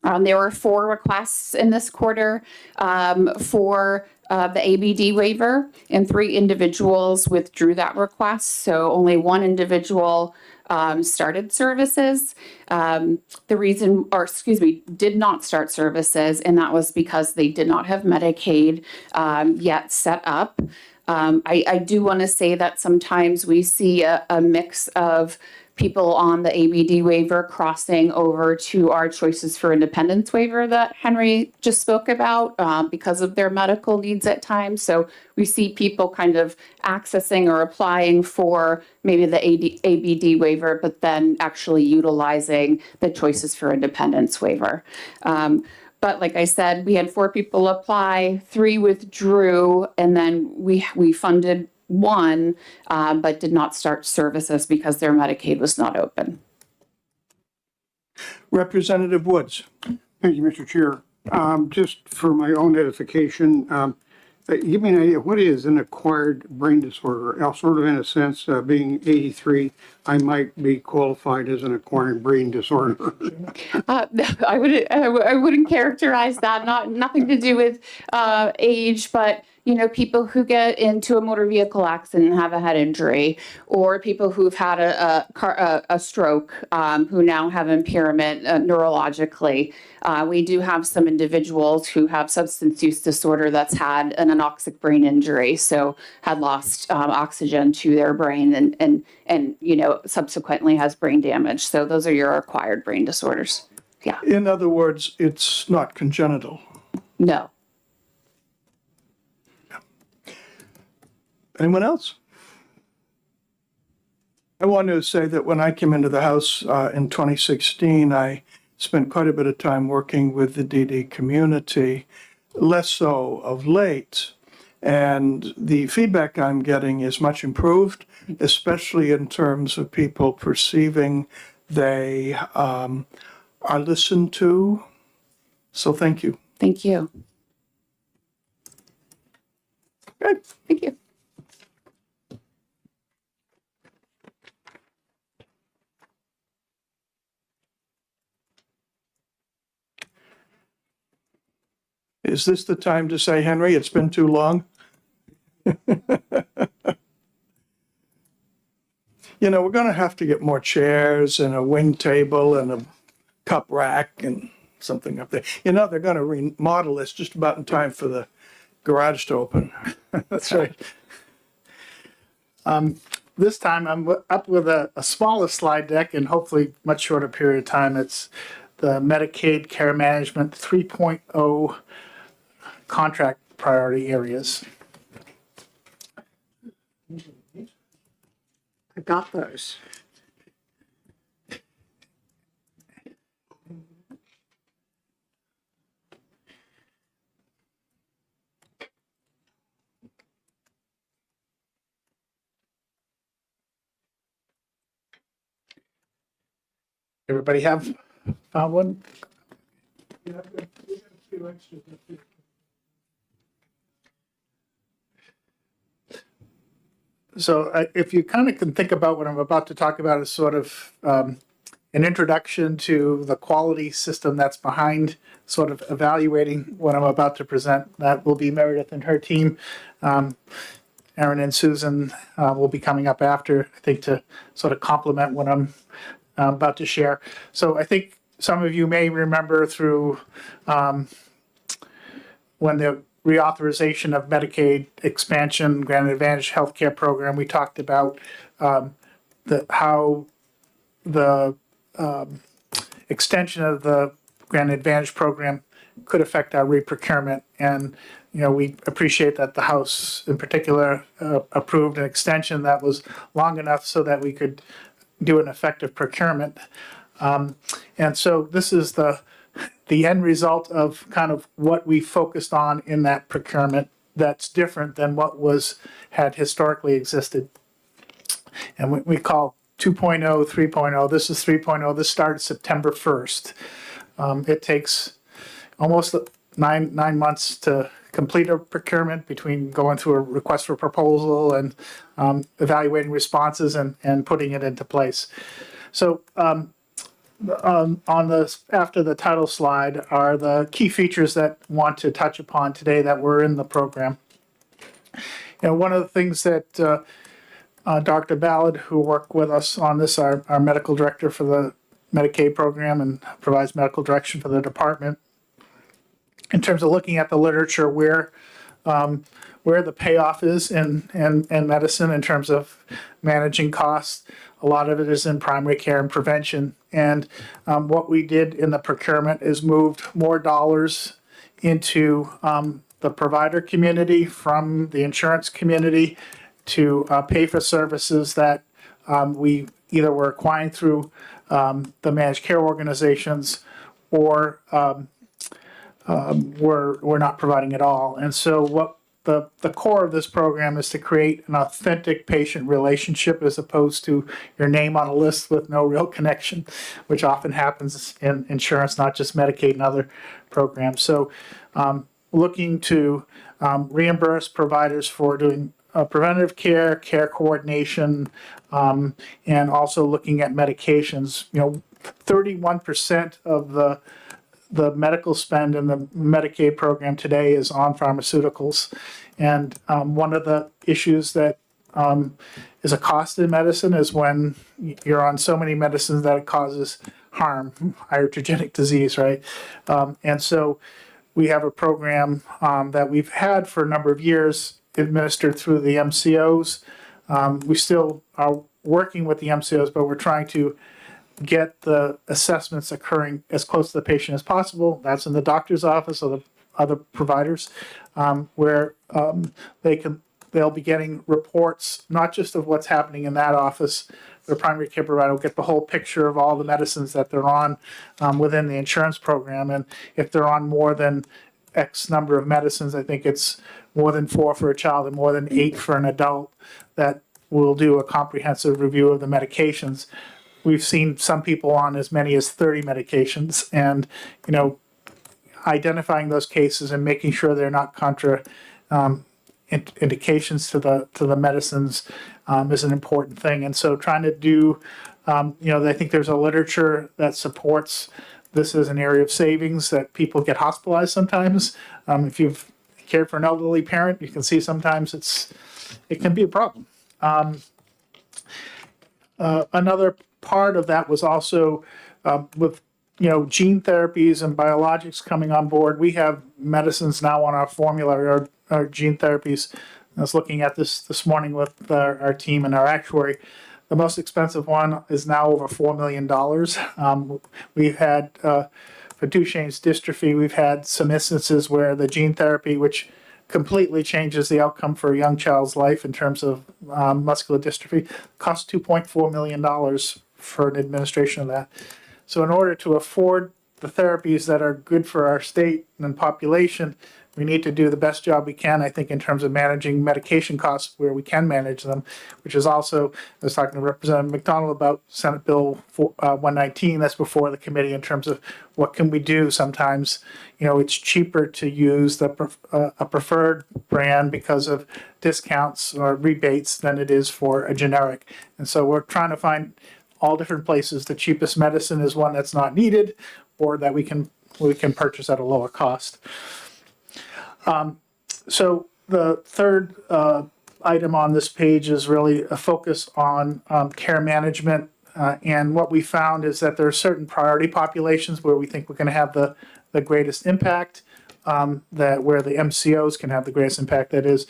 There were 4 requests in this quarter for the ABD waiver, and 3 individuals withdrew that request. So only 1 individual started services. The reason, or excuse me, did not start services, and that was because they did not have Medicaid yet set up. I do want to say that sometimes we see a mix of people on the ABD waiver crossing over to our Choices for Independence waiver that Henry just spoke about because of their medical needs at times. So we see people kind of accessing or applying for maybe the ABD waiver, but then actually utilizing the Choices for Independence waiver. But like I said, we had 4 people apply, 3 withdrew, and then we funded 1, but did not start services because their Medicaid was not open. Representative Woods. Thank you, Mr. Chair. Just for my own edification, give me an idea, what is an acquired brain disorder? Sort of in a sense, being 83, I might be qualified as an acquired brain disorder. I wouldn't characterize that. Nothing to do with age, but people who get into a motor vehicle accident and have a head injury, or people who've had a stroke who now have impairment neurologically. We do have some individuals who have substance use disorder that's had an anoxic brain injury, so had lost oxygen to their brain and subsequently has brain damage. So those are your acquired brain disorders. Yeah. In other words, it's not congenital. No. Anyone else? I want to say that when I came into the House in 2016, I spent quite a bit of time working with the DD community, less so of late. And the feedback I'm getting is much improved, especially in terms of people perceiving they are listened to. So thank you. Thank you. Good. Thank you. Is this the time to say, Henry, it's been too long? We're going to have to get more chairs and a wing table and a cup rack and something up there. They're going to remodel this just about in time for the garage to open. That's right. This time I'm up with a smaller slide deck and hopefully much shorter period of time. It's the Medicaid Care Management 3.0 contract priority areas. I got those. Everybody have found one? So if you kind of can think about what I'm about to talk about as sort of an introduction to the quality system that's behind sort of evaluating what I'm about to present, that will be Meredith and her team. Aaron and Susan will be coming up after, I think, to sort of complement what I'm about to share. So I think some of you may remember through when the reauthorization of Medicaid expansion, Granted Advantage healthcare program, we talked about how the extension of the Granted Advantage program could affect our reprocurement. And, we appreciate that the House in particular approved an extension that was long enough so that we could do an effective procurement. And so this is the end result of kind of what we focused on in that procurement that's different than what had historically existed. And we call 2.0, 3.0. This is 3.0. This started September 1st. It takes almost nine months to complete a procurement between going through a request for proposal and evaluating responses and putting it into place. So on the after the title slide are the key features that I want to touch upon today that were in the program. One of the things that Dr. Ballard, who worked with us on this, our medical director for the Medicaid program and provides medical direction for the department, in terms of looking at the literature where the payoff is in medicine in terms of managing costs. A lot of it is in primary care and prevention. And what we did in the procurement is moved more dollars into the provider community from the insurance community to pay for services that we either were acquiring through the managed care organizations or we're not providing at all. And so what the core of this program is to create an authentic patient relationship as opposed to your name on a list with no real connection, which often happens in insurance, not just Medicaid and other programs. So looking to reimburse providers for doing preventative care, care coordination, and also looking at medications. 31% of the medical spend in the Medicaid program today is on pharmaceuticals. And one of the issues that is a cost in medicine is when you're on so many medicines that it causes harm, iatrogenic disease, right? And so we have a program that we've had for a number of years administered through the MCOs. We still are working with the MCOs, but we're trying to get the assessments occurring as close to the patient as possible. That's in the doctor's office or the other providers, where they'll be getting reports, not just of what's happening in that office. The primary care provider will get the whole picture of all the medicines that they're on within the insurance program. And if they're on more than X number of medicines, I think it's more than 4 for a child and more than 8 for an adult, that will do a comprehensive review of the medications. We've seen some people on as many as 30 medications, and identifying those cases and making sure they're not contra indications to the medicines is an important thing. And so trying to do, I think there's a literature that supports this as an area of savings, that people get hospitalized sometimes. If you've cared for an elderly parent, you can see sometimes it can be a problem. Another part of that was also with gene therapies and biologics coming on board. We have medicines now on our formulary, our gene therapies. I was looking at this morning with our team and our actuary. The most expensive one is now over $4 million. We've had, for Duchenne's dystrophy, we've had some instances where the gene therapy, which completely changes the outcome for a young child's life in terms of muscular dystrophy, costs $2.4 million for an administration of that. So in order to afford the therapies that are good for our state and population, we need to do the best job we can, I think, in terms of managing medication costs where we can manage them, which is also, I was talking to Representative McDonald about Senate Bill 119, that's before the committee, in terms of what can we do. Sometimes, it's cheaper to use a preferred brand because of discounts or rebates than it is for a generic. And so we're trying to find all different places. The cheapest medicine is one that's not needed or that we can purchase at a lower cost. So the third item on this page is really a focus on care management. And what we found is that there are certain priority populations where we think we're going to have the greatest impact, that where the MCOs can have the greatest impact. That is,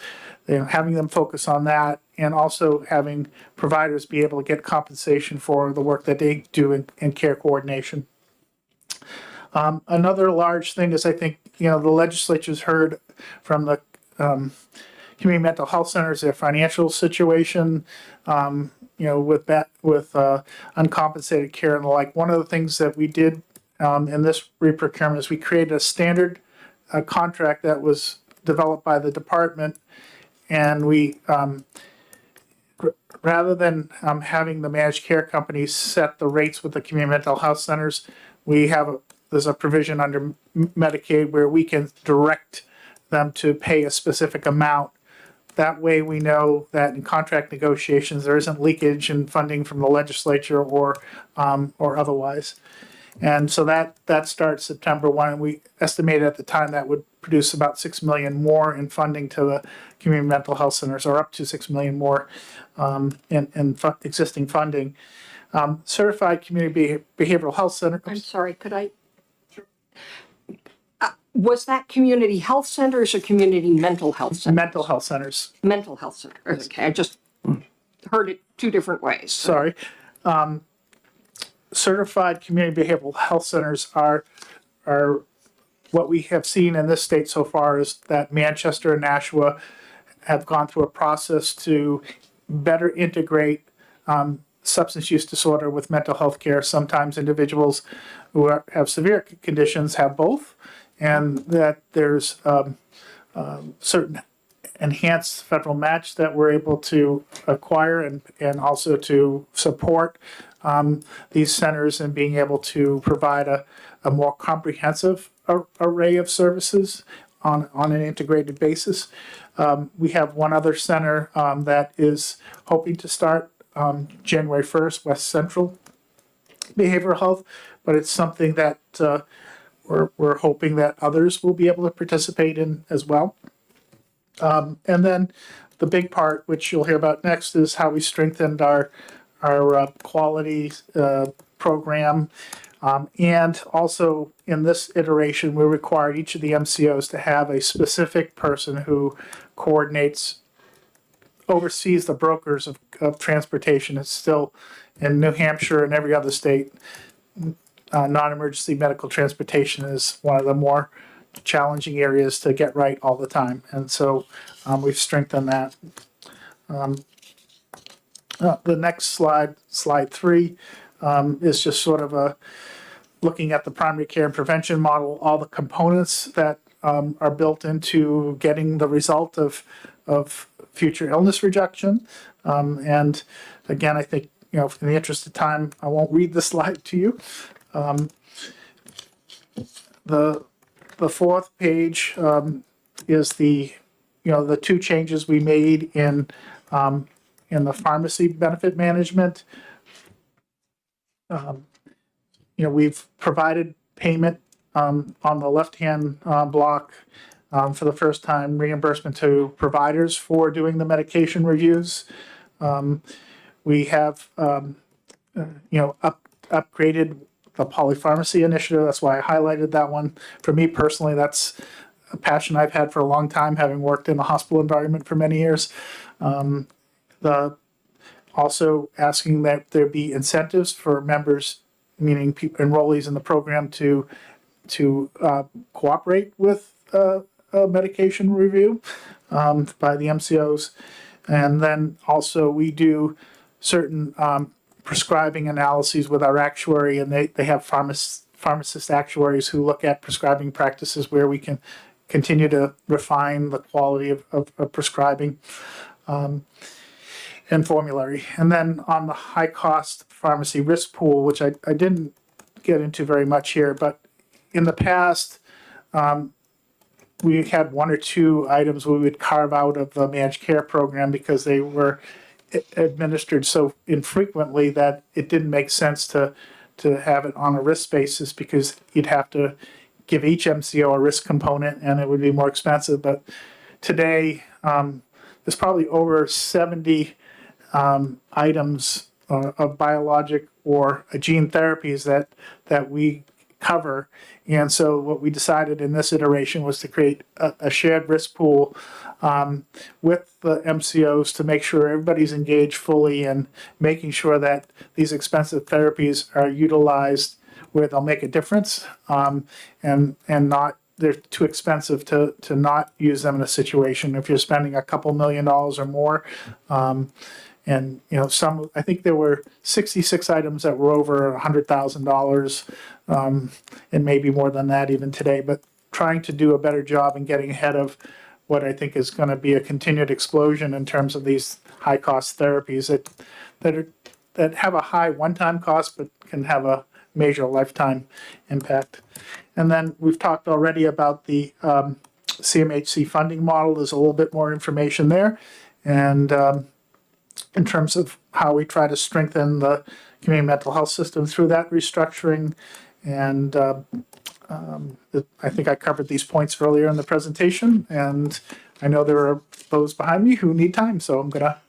having them focus on that, and also having providers be able to get compensation for the work that they do in care coordination. Another large thing is, I think, the legislature's heard from the community mental health centers, their financial situation, with uncompensated care and the like. One of the things that we did in this reprocurement is we created a standard contract that was developed by the department, and we rather than having the managed care companies set the rates with the community mental health centers, there's a provision under Medicaid where we can direct them to pay a specific amount. That way we know that in contract negotiations, there isn't leakage in funding from the legislature or otherwise. And so that starts September 1, and we estimated at the time that would produce about 6 million more in funding to the community mental health centers, or up to 6 million more existing funding. Certified community behavioral health I'm centers. sorry, could I? Was that community health centers or community mental health centers? Mental health centers. Mental health centers, okay, I just heard it two different ways. Sorry. Certified community behavioral health centers are what we have seen in this state so far is that Manchester and Nashua have gone through a process to better integrate substance use disorder with mental health care. Sometimes individuals who have severe conditions have both, and that there's certain enhanced federal match that we're able to acquire and also to support these centers in being able to provide a more comprehensive array of services on an integrated basis. We have one other center that is hoping to start January 1st, West Central Behavioral Health, but it's something that we're hoping that others will be able to participate in as well. And then the big part, which you'll hear about next, is how we strengthened our quality program. And also in this iteration, we required each of the MCOs to have a specific person who oversees the brokers of transportation. It's still in New Hampshire and every other state. Non-emergency medical transportation is one of the more challenging areas to get right all the time. And so we've strengthened that. The next slide 3, is just sort of looking at the primary care and prevention model, all the components that are built into getting the result of future illness reduction. And again, I think, in the interest of time, I won't read the slide to you. The fourth page is the two changes we made in the pharmacy benefit management. We've provided payment on the left-hand block for the first time, reimbursement to providers for doing the medication reviews. We have upgraded the polypharmacy initiative. That's why I highlighted that one. For me personally, that's a passion I've had for a long time, having worked in the hospital environment for many years. Also asking that there be incentives for members, meaning enrollees in the program, to cooperate with a medication review by the MCOs. And then also we do certain prescribing analyses with our actuary, and they have pharmacist actuaries who look at prescribing practices where we can continue to refine the quality of prescribing and formulary. And then on the high cost pharmacy risk pool, which I didn't get into very much here, but in the past, we had one or two items we would carve out of the managed care program because they were administered so infrequently that it didn't make sense to have it on a risk basis, because you'd have to give each MCO a risk component and it would be more expensive. But today, there's probably over 70 items of biologic or gene therapies that we cover. And so what we decided in this iteration was to create a shared risk pool with the MCOs to make sure everybody's engaged fully and making sure that these expensive therapies are utilized where they'll make a difference, and not they're too expensive to not use them in a situation. If you're spending a couple $1 million or more, and I think there were 66 items that were over $100,000, and maybe more than that even today, but trying to do a better job in getting ahead of what I think is going to be a continued explosion in terms of these high-cost therapies that have a high one-time cost but can have a major lifetime impact. And then we've talked already about the CMHC funding model. There's a little bit more information there. And in terms of how we try to strengthen the community mental health system through that restructuring. And I think I covered these points earlier in the presentation. And I know there are those behind me who need time, so I'm going to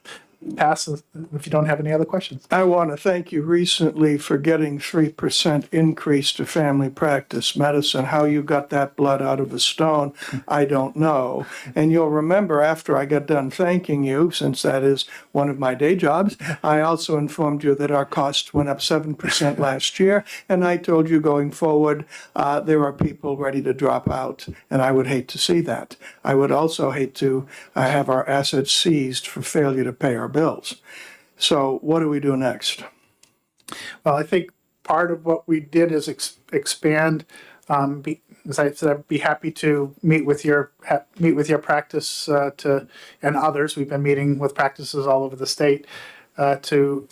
pass if you don't have any other questions. I want to thank you recently for getting 3% increase to family practice medicine. How you got that blood out of a stone, I don't know. And you'll remember after I got done thanking you, since that is one of my day jobs, I also informed you that our costs went up 7% last year. And I told you going forward, there are people ready to drop out. And I would hate to see that. I would also hate to have our assets seized for failure to pay our bills. So what do we do next? Well, I think part of what we did is expand. As I said, I'd be happy to meet with your practice and others. We've been meeting with practices all over the state to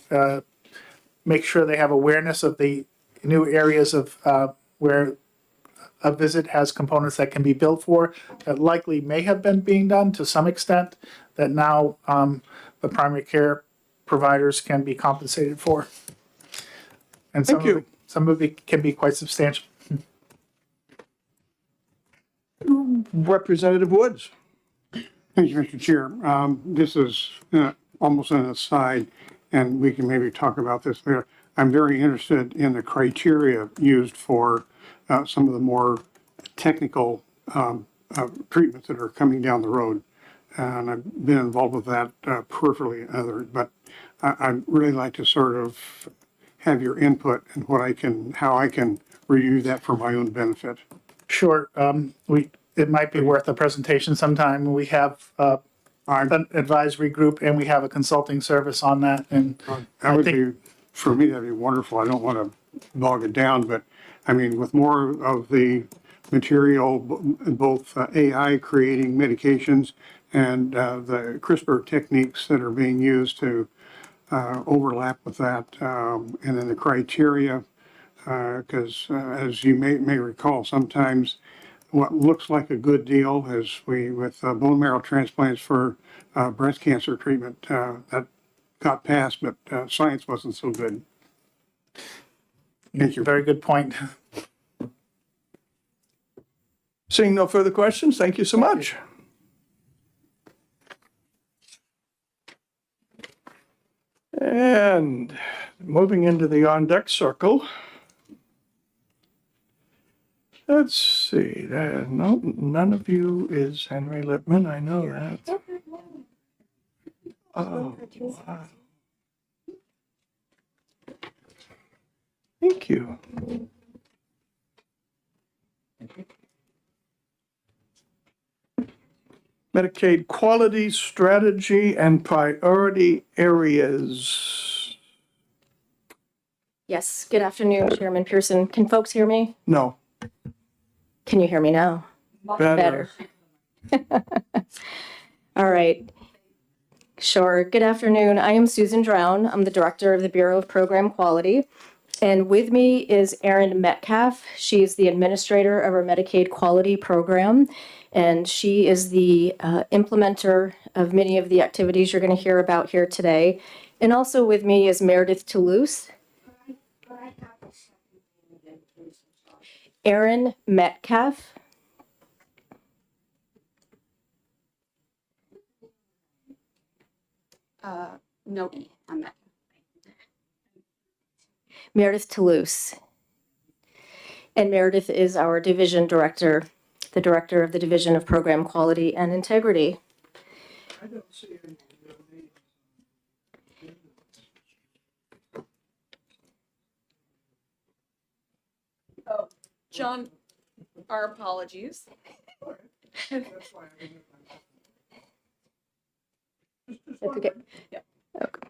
make sure they have awareness of the new areas of where a visit has components that can be billed for that likely may have been being done to some extent that now the primary care providers can be compensated for. And Thank you. some of it can be quite substantial. Representative Woods. Thank you, Mr. Chair. This is almost an aside, and we can maybe talk about this later. I'm very interested in the criteria used for some of the more technical treatments that are coming down the road. And I've been involved with that peripherally and others, but I'd really like to sort of have your input and how I can review that for my own benefit. Sure. It might be worth a presentation sometime. We have an advisory group and we have a consulting service on that. And That would be, for me, that'd be wonderful. I don't want to bog it down, but I mean, with more of the material, both AI creating medications and the CRISPR techniques that are being used to overlap with that, and then the criteria, because as you may recall, sometimes what looks like a good deal is with bone marrow transplants for breast cancer treatment, that got passed, but science wasn't so good. Thank you. Very good point. Seeing no further questions, thank you so much. And moving into the on-deck circle. Let's see, no, none of you is Henry Lippman, I know that. Oh, wow. Thank you. Medicaid quality strategy and priority areas. Yes, good afternoon, Chairman Pearson. Can folks hear me? No, Can you hear me now? better. All right. Sure. Good afternoon. I am Susan Drown. I'm the Director of the Bureau of Program Quality. And with me is Erin Metcalf. She is the Administrator of our Medicaid Quality Program. And she is the implementer of many of the activities you're going to hear about here today. And also with me is Meredith Toulouse. Erin Metcalf. No, I'm not. Meredith Toulouse. And Meredith is our division director, the director of the Division of Program Quality and Integrity. I don't see any. John, our apologies. That's okay. Okay.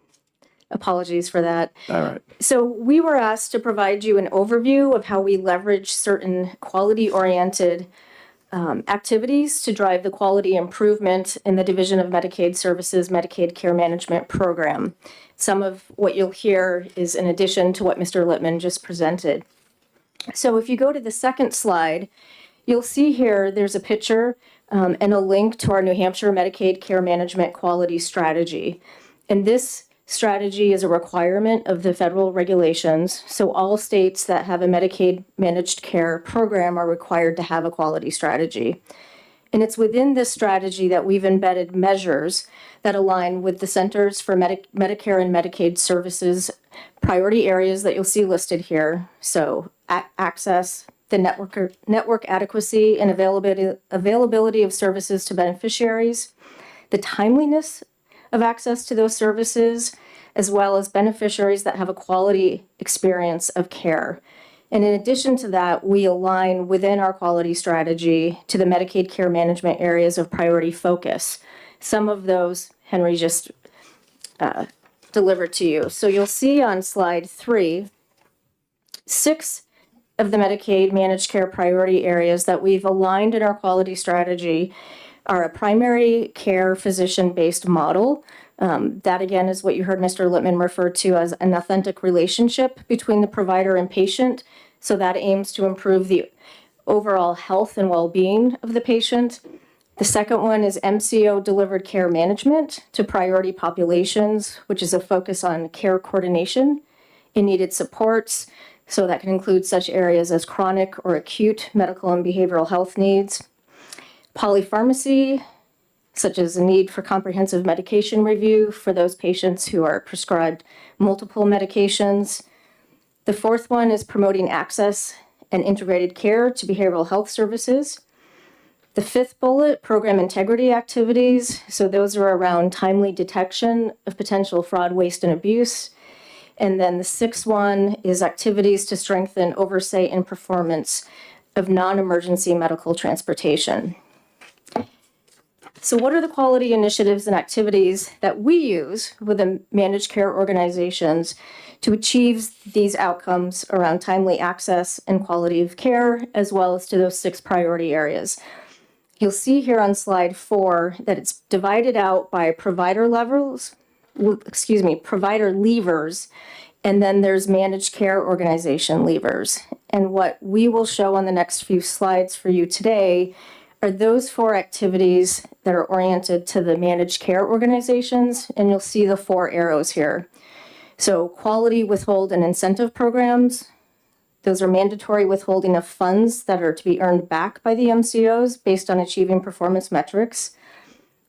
Apologies for that. All right. So we were asked to provide you an overview of how we leverage certain quality-oriented activities to drive the quality improvement in the Division of Medicaid Services Medicaid Care Management Program. Some of what you'll hear is in addition to what Mr. Littman just presented. So if you go to the second slide, you'll see here there's a picture and a link to our New Hampshire Medicaid Care Management Quality Strategy. And this strategy is a requirement of the federal regulations. So all states that have a Medicaid managed care program are required to have a quality strategy. And it's within this strategy that we've embedded measures that align with the Centers for Medicare and Medicaid Services priority areas that you'll see listed here. So access, the network adequacy and availability of services to beneficiaries, the timeliness of access to those services, as well as beneficiaries that have a quality experience of care. And in addition to that, we align within our quality strategy to the Medicaid care management areas of priority focus. Some of those Henry just delivered to you. So you'll see on slide 3, 6 of the Medicaid managed care priority areas that we've aligned in our quality strategy are a primary care physician-based model. That again is what you heard Mr. Littman refer to as an authentic relationship between the provider and patient. So that aims to improve the overall health and well-being of the patient. The second one is MCO delivered care management to priority populations, which is a focus on care coordination and needed supports. So that can include such areas as chronic or acute medical and behavioral health needs. Polypharmacy, such as a need for comprehensive medication review for those patients who are prescribed multiple medications. The fourth one is promoting access and integrated care to behavioral health services. The fifth bullet, program integrity activities. So those are around timely detection of potential fraud, waste, and abuse. And then the sixth one is activities to strengthen oversight and performance of non-emergency medical transportation. So what are the quality initiatives and activities that we use within managed care organizations to achieve these outcomes around timely access and quality of care, as well as to those 6 priority areas? You'll see here on slide 4 that it's divided out by provider levels, provider levers, and then there's managed care organization levers. And what we will show on the next few slides for you today are those 4 activities that are oriented to the managed care organizations, and you'll see the 4 arrows here. So quality withhold and incentive programs, those are mandatory withholding of funds that are to be earned back by the MCOs based on achieving performance metrics.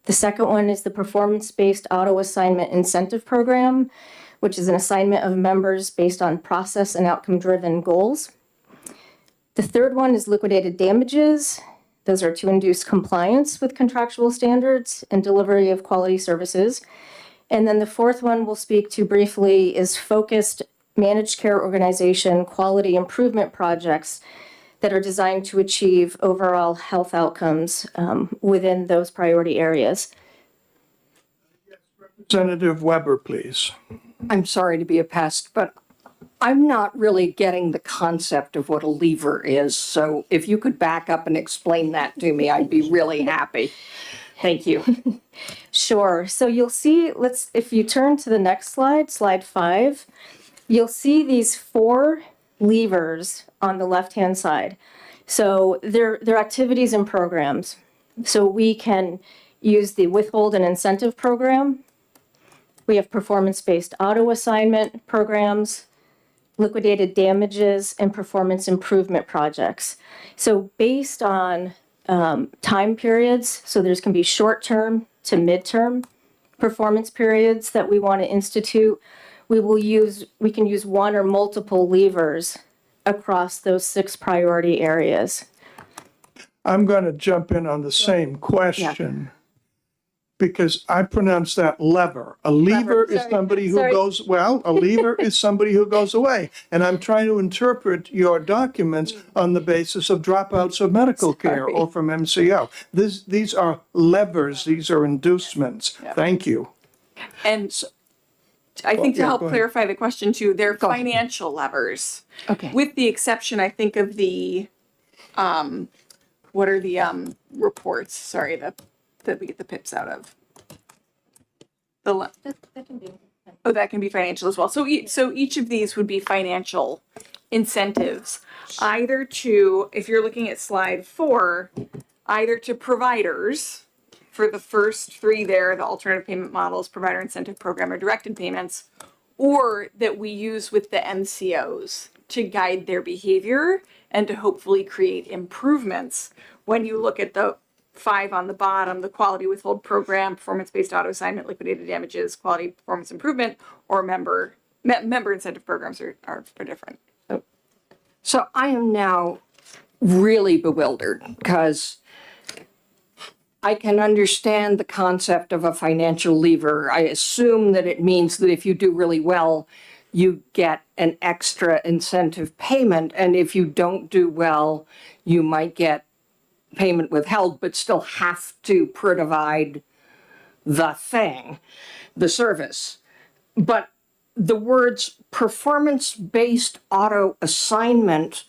The second one is the performance-based auto assignment incentive program, which is an assignment of members based on process and outcome-driven goals. The third one is liquidated damages. Those are to induce compliance with contractual standards and delivery of quality services. And then the fourth one we'll speak to briefly is focused managed care organization quality improvement projects that are designed to achieve overall health outcomes within those priority areas. Representative Weber, please. I'm sorry to be a pest, but I'm not really getting the concept of what a lever is. So if you could back up and explain that to me, I'd be really happy. Thank you. Sure. So you'll see, if you turn to the next slide, slide 5, you'll see these 4 levers on the left-hand side. So they're activities and programs. So we can use the withhold and incentive program. We have performance-based auto assignment programs, liquidated damages, and performance improvement projects. So based on time periods, so there's can be short-term to mid-term performance periods that we want to institute, we can use one or multiple levers across those 6 priority areas. I'm going to jump in on the same question because I pronounce that lever. A lever is somebody who goes, a lever is somebody who goes away. And I'm trying to interpret your documents on the basis of dropouts of medical care or from MCO. These are levers, these are inducements. Thank you. And I think to yeah, help go ahead. clarify the question too, they're financial levers. Okay. With the exception, I think, of the What are the reports? Sorry, that we get the pips out of. Oh, that can be financial as well. So each of these would be financial incentives, either to, if you're looking at slide 4, either to providers for the first 3 there, the alternative payment models, provider incentive program, or directed payments, or that we use with the MCOs to guide their behavior and to hopefully create improvements. When you look at the 5 on the bottom, the quality withhold program, performance-based auto assignment, liquidated damages, quality performance improvement, or member incentive programs are different. So I am now really bewildered because I can understand the concept of a financial lever. I assume that it means that if you do really well, you get an extra incentive payment. And if you don't do well, you might get payment withheld, but still have to provide the thing, the service. But the words performance-based auto assignment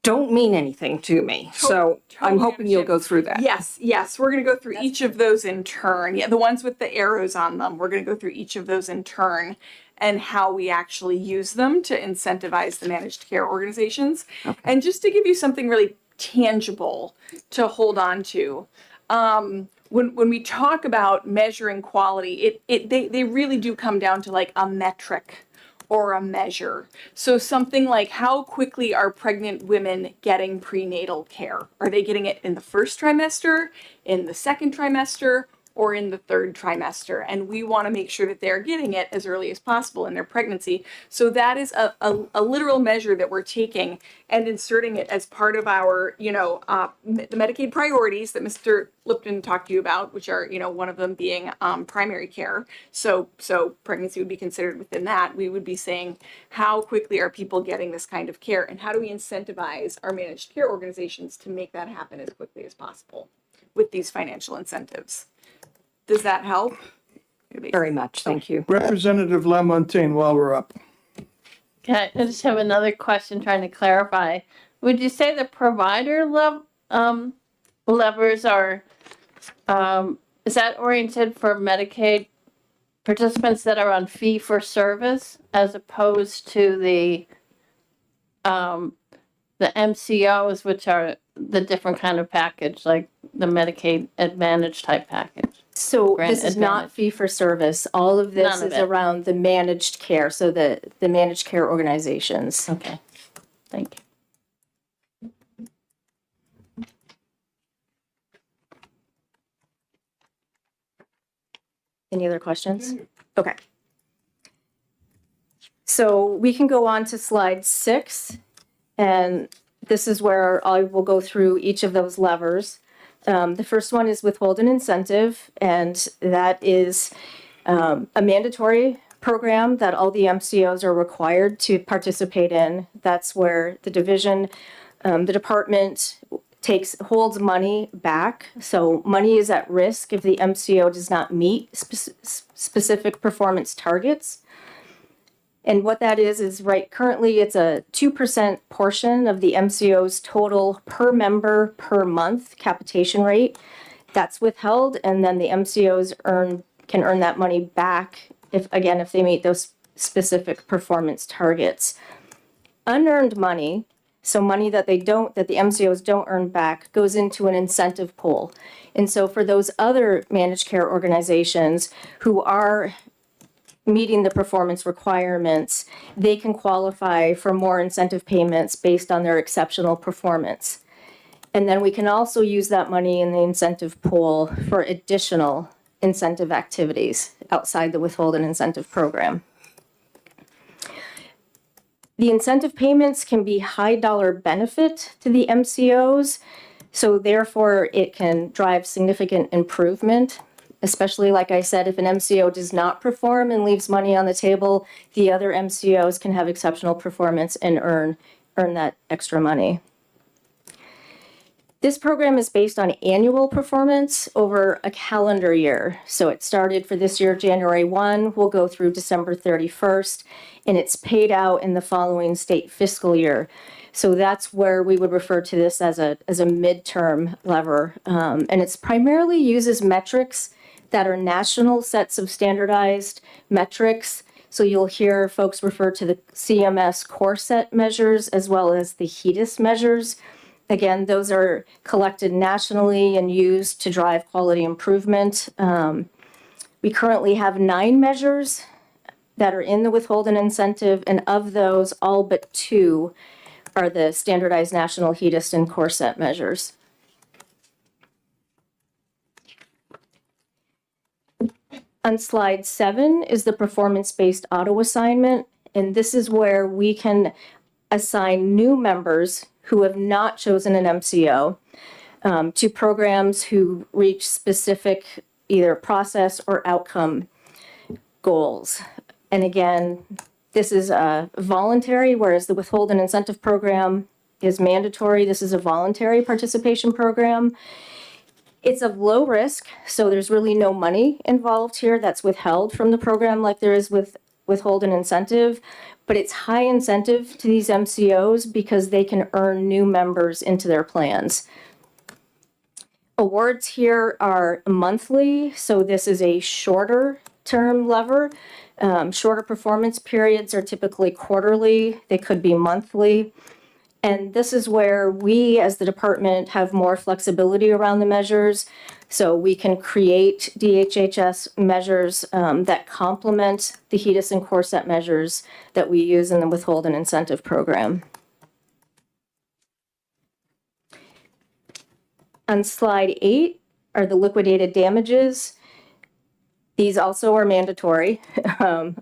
don't mean anything to me. So I'm hoping you'll go through that. Yes, we're going to go through each of those in turn. Yeah, the ones with the arrows on them, we're going to go through each of those in turn and how we actually use them to incentivize the managed care organizations. Okay. And just to give you something really tangible to hold on to, when we talk about measuring quality, they really do come down to like a metric or a measure. So something like, how quickly are pregnant women getting prenatal care? Are they getting it in the first trimester, in the second trimester, or in the third trimester? And we want to make sure that they're getting it as early as possible in their pregnancy. So that is a literal measure that we're taking and inserting it as part of our, the Medicaid priorities that Mr. Lipton talked to you about, which are, one of them being primary care. So pregnancy would be considered within that. We would be saying, how quickly are people getting this kind of care? And how do we incentivize our managed care organizations to make that happen as quickly as possible with these financial incentives? Does that help? Very much, thank you. Representative Lamontagne, while we're up. Okay, I just have another question trying to clarify. Would you say the provider levers are, is that oriented for Medicaid participants that are on fee for service as opposed to the MCOs, which are the different kind of package, like the Medicaid Advantage type package? So Grant this is not Advantage. fee for service. All of this None of is it. around the managed care, so the managed care organizations. Okay, thank you. Any other questions? Okay. So we can go on to slide 6, and this is where I will go through each of those levers. The first one is withhold an incentive, and that is a mandatory program that all the MCOs are required to participate in. That's where the division, the department holds money back. So money is at risk if the MCO does not meet specific performance targets. And what that is right currently it's a 2% portion of the MCO's total per member per month capitation rate. That's withheld, and then the MCOs can earn that money back if they meet those specific performance targets. Unearned money, so money that the MCOs don't earn back, goes into an incentive pool. And so for those other managed care organizations who are meeting the performance requirements, they can qualify for more incentive payments based on their exceptional performance. And then we can also use that money in the incentive pool for additional incentive activities outside the withhold and incentive program. The incentive payments can be high dollar benefit to the MCOs, so therefore it can drive significant improvement. Especially, like I said, if an MCO does not perform and leaves money on the table, the other MCOs can have exceptional performance and earn that extra money. This program is based on annual performance over a calendar year. So it started for this year, January 1, will go through December 31st, and it's paid out in the following state fiscal year. So that's where we would refer to this as a midterm lever. And it's primarily uses metrics that are national sets of standardized metrics. So you'll hear folks refer to the CMS core set measures as well as the HEDIS measures. Again, those are collected nationally and used to drive quality improvement. We currently have 9 measures that are in the withhold and incentive, and of those, all but 2 are the standardized national HEDIS and core set measures. On slide 7 is the performance-based auto assignment, and this is where we can assign new members who have not chosen an MCO to programs who reach specific either process or outcome goals. And again, this is voluntary, whereas the withhold and incentive program is mandatory. This is a voluntary participation program. It's of low risk, so there's really no money involved here that's withheld from the program like there is with withhold and incentive, but it's high incentive to these MCOs because they can earn new members into their plans. Awards here are monthly, so this is a shorter term lever. Shorter performance periods are typically quarterly, they could be monthly. And this is where we, as the department, have more flexibility around the measures. So we can create DHHS measures that complement the HEDIS and core set measures that we use in the withhold and incentive program. On slide 8 are the liquidated damages. These also are mandatory.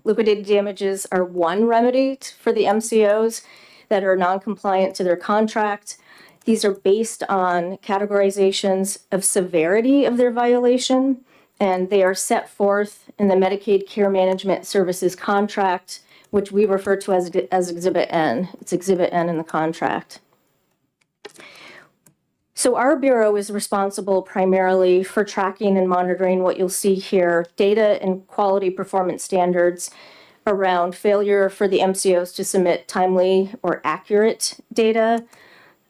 Liquidated damages are one remedy for the MCOs that are non-compliant to their contract. These are based on categorizations of severity of their violation, and they are set forth in the Medicaid Care Management Services contract, which we refer to as Exhibit N. It's Exhibit N in the contract. So our bureau is responsible primarily for tracking and monitoring what you'll see here, data and quality performance standards around failure for the MCOs to submit timely or accurate data.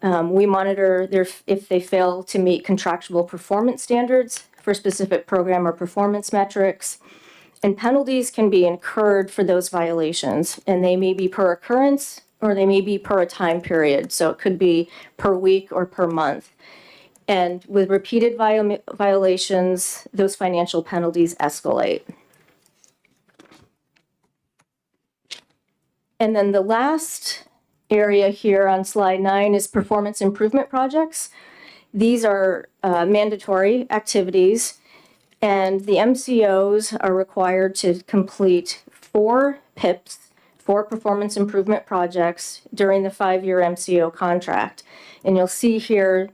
We monitor if they fail to meet contractual performance standards for specific program or performance metrics. And penalties can be incurred for those violations, and they may be per occurrence or they may be per a time period. So it could be per week or per month. And with repeated violations, those financial penalties escalate. And then the last area here on slide 9 is performance improvement projects. These are mandatory activities, and the MCOs are required to complete 4 PIPs, 4 performance improvement projects during the 5-year MCO contract. And you'll see here,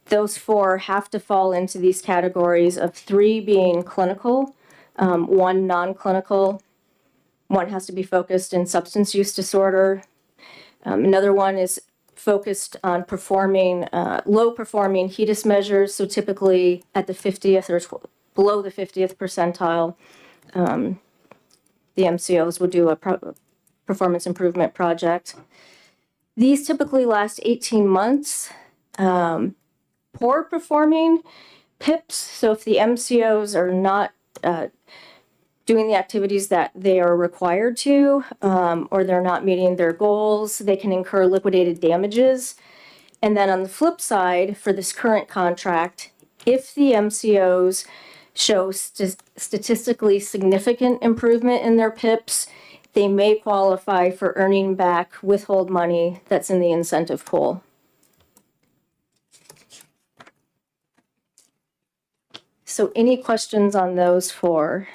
those 4 have to fall into these categories of 3 being clinical, 1 non-clinical, 1 has to be focused in substance use disorder. Another one is focused on performing low-performing HEDIS measures, so typically at the 50th or below the 50th percentile, the MCOs will do a performance improvement project. These typically last 18 months. Poor performing PIPs, so if the MCOs are not doing the activities that they are required to, or they're not meeting their goals, they can incur liquidated damages. And then on the flip side, for this current contract, if the MCOs show statistically significant improvement in their PIPs, they may qualify for earning back withhold money that's in the incentive pool. So any questions on those 4?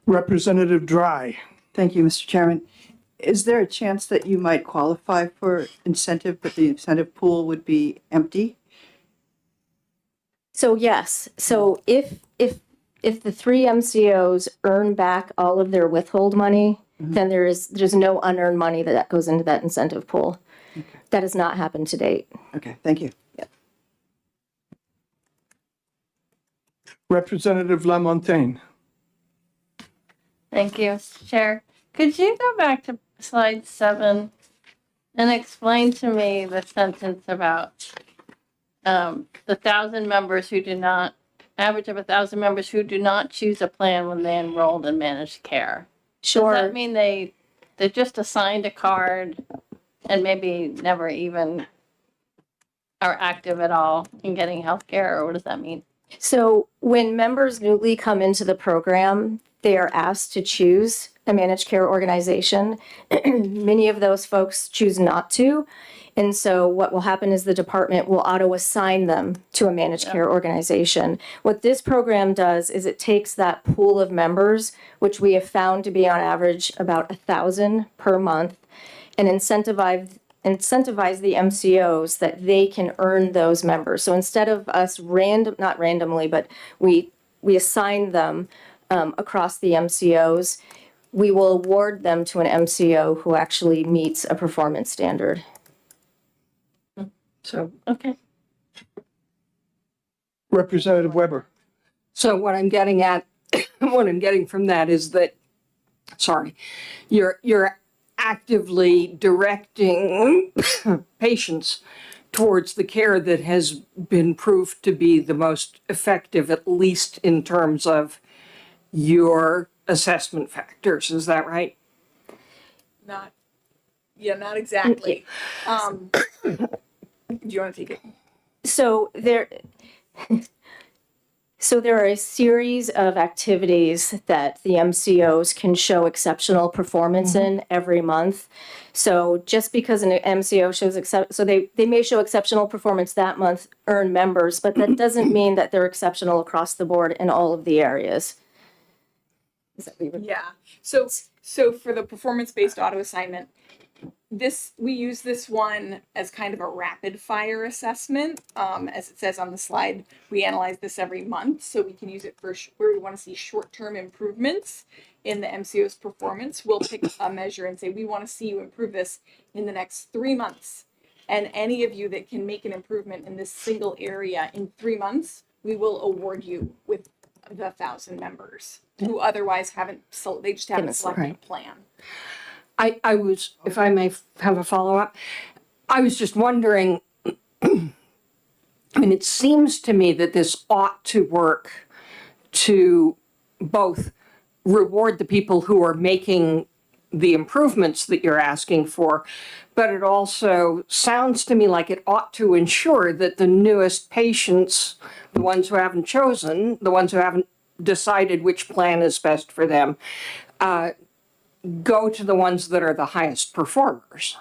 Representative Dry. Thank you, Mr. Chairman. Is there a chance that you might qualify for incentive, but the incentive pool would be empty? So yes, so if the 3 MCOs earn back all of their withhold money, then there's no unearned money that goes into that incentive pool. Okay. That has not happened to date. Okay, thank you. Yep. Representative Lamontagne. Thank you, Mr. Chair. Could you go back to slide 7 And explain to me the sentence about the 1,000 members who do not, average of 1,000 members who do not choose a plan when they enrolled in managed care. Sure. Does that mean they're just assigned a card and maybe never even are active at all in getting health care, or what does that mean? So when members newly come into the program, they are asked to choose a managed care organization. Many of those folks choose not to. And so what will happen is the department will auto assign them to a managed care organization. What this program does is it takes that pool of members, which we have found to be on average about 1,000 per month, and incentivize the MCOs that they can earn those members. So instead of us not randomly, but we assign them across the MCOs, we will award them to an MCO who actually meets a performance standard. So, Okay. Representative Weber. so what I'm getting at, what I'm getting from that is that, sorry, you're actively directing patients towards the care that has been proved to be the most effective, at least in terms of your assessment factors. Is that right? Not exactly. Do you want to take it? So there are a series of activities that the MCOs can show exceptional performance in every month. So just because an MCO shows they may show exceptional performance that month, earn members, but that doesn't mean that they're exceptional across the board in all of the areas. Yeah. So for the performance-based auto assignment, we use this one as kind of a rapid fire assessment. As it says on the slide, we analyze this every month, so we can use it for where we want to see short-term improvements in the MCO's performance. We'll pick a measure and say, we want to see you improve this in the next 3 months. And any of you that can make an improvement in this single area in 3 months, we will award you with the 1,000 members who otherwise haven't selected a plan. I was, if I may have a follow-up, I was just wondering, I mean, it seems to me that this ought to work to both reward the people who are making the improvements that you're asking for, but it also sounds to me like it ought to ensure that the newest patients, the ones who haven't chosen, the ones who haven't decided which plan is best for them, go to the ones that are the highest performers,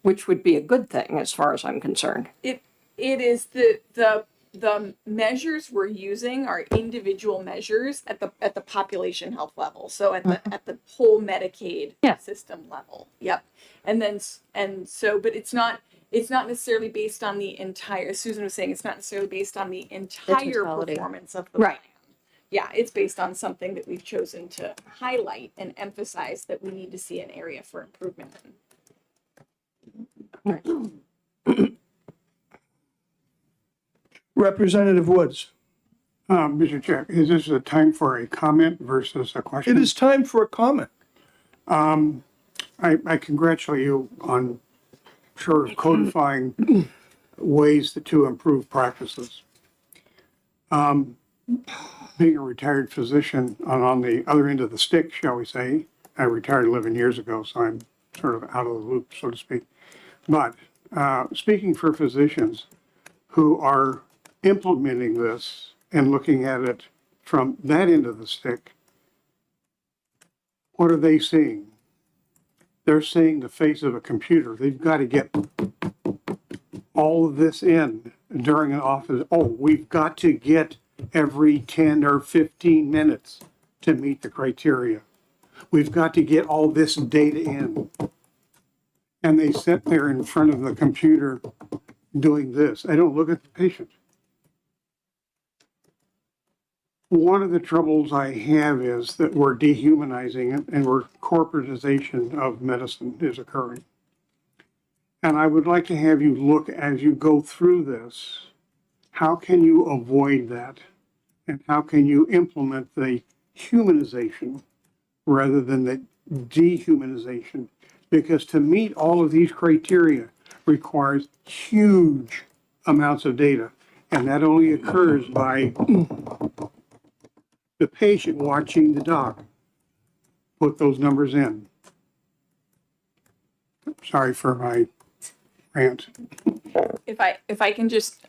which would be a good thing as far as I'm concerned. It is the measures we're using are individual measures at the population health level. So at the whole Medicaid system level. Yep. But it's not necessarily based on the entire, as Susan was saying, it's not necessarily based on the entire totality. performance of the Right. plan. Yeah, it's based on something that we've chosen to highlight and emphasize that we need to see an area for improvement in. Representative Woods. Mr. Chair, is this a time for a comment versus a question? It is time for a comment. I congratulate you on sort of codifying ways to improve practices. Being a retired physician on the other end of the stick, shall we say, I retired 11 years ago, so I'm sort of out of the loop, so to speak. But speaking for physicians who are implementing this and looking at it from that end of the stick, what are they seeing? They're seeing the face of a computer. They've got to get all of this in during an office. Oh, we've got to get every 10 or 15 minutes to meet the criteria. We've got to get all this data in. And they sit there in front of the computer doing this. They don't look at the patient. One of the troubles I have is that we're dehumanizing it and corporatization of medicine is occurring. And I would like to have you look as you go through this, how can you avoid that? And how can you implement the humanization rather than the dehumanization Because to meet all of these criteria requires huge amounts of data. And that only occurs by the patient watching the doc put those numbers in. Sorry for my rant. If I can just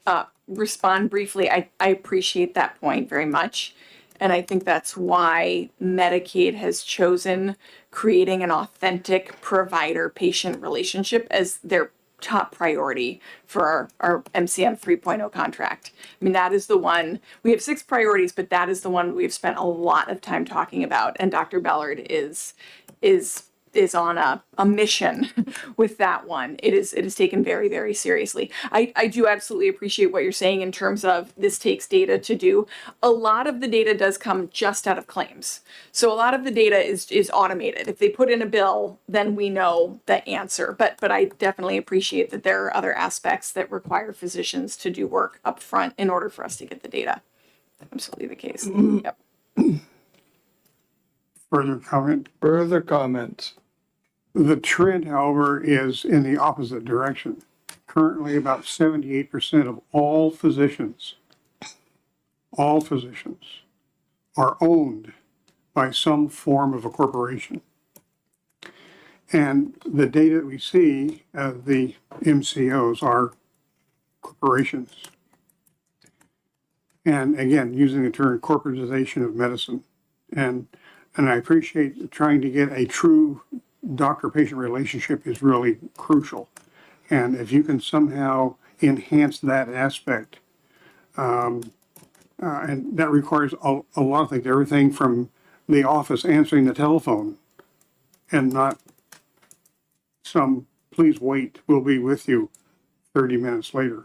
respond briefly, I appreciate that point very much. And I think that's why Medicaid has chosen creating an authentic provider-patient relationship as their top priority for our MCM 3.0 contract. I mean, that is the one, we have 6 priorities, but that is the one we've spent a lot of time talking about. And Dr. Bellard is on a mission with that one. It is taken very, very seriously. I do absolutely appreciate what you're saying in terms of this takes data to do. A lot of the data does come just out of claims. So a lot of the data is automated. If they put in a bill, then we know the answer. But I definitely appreciate that there are other aspects that require physicians to do work up front in order for us to get the data. Absolutely the case. Yep. Further comment? Further comments? The trend, however, is in the opposite direction. Currently, about 78% of all physicians are owned by some form of a corporation. And the data that we see of the MCOs are corporations. And again, using the term corporatization of medicine. And I appreciate trying to get a true doctor-patient relationship is really crucial. And if you can somehow enhance that aspect, and that requires a lot of things, everything from the office answering the telephone and not some, please wait, we'll be with you 30 minutes later,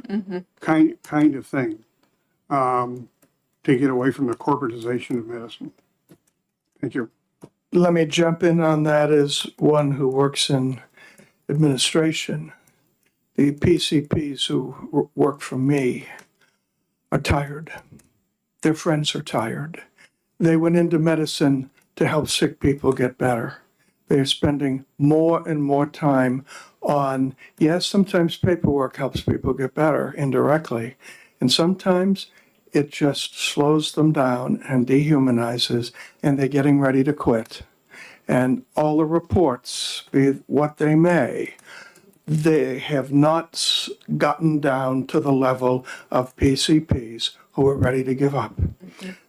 kind of thing, to get away from the corporatization of medicine. Thank you. Let me jump in on that as one who works in administration. The PCPs who work for me are tired. Their friends are tired. They went into medicine to help sick people get better. They're spending more and more time on, yes, sometimes paperwork helps people get better indirectly, and sometimes it just slows them down and dehumanizes, and they're getting ready to quit. And all the reports, be what they may, they have not gotten down to the level of PCPs who are ready to give up.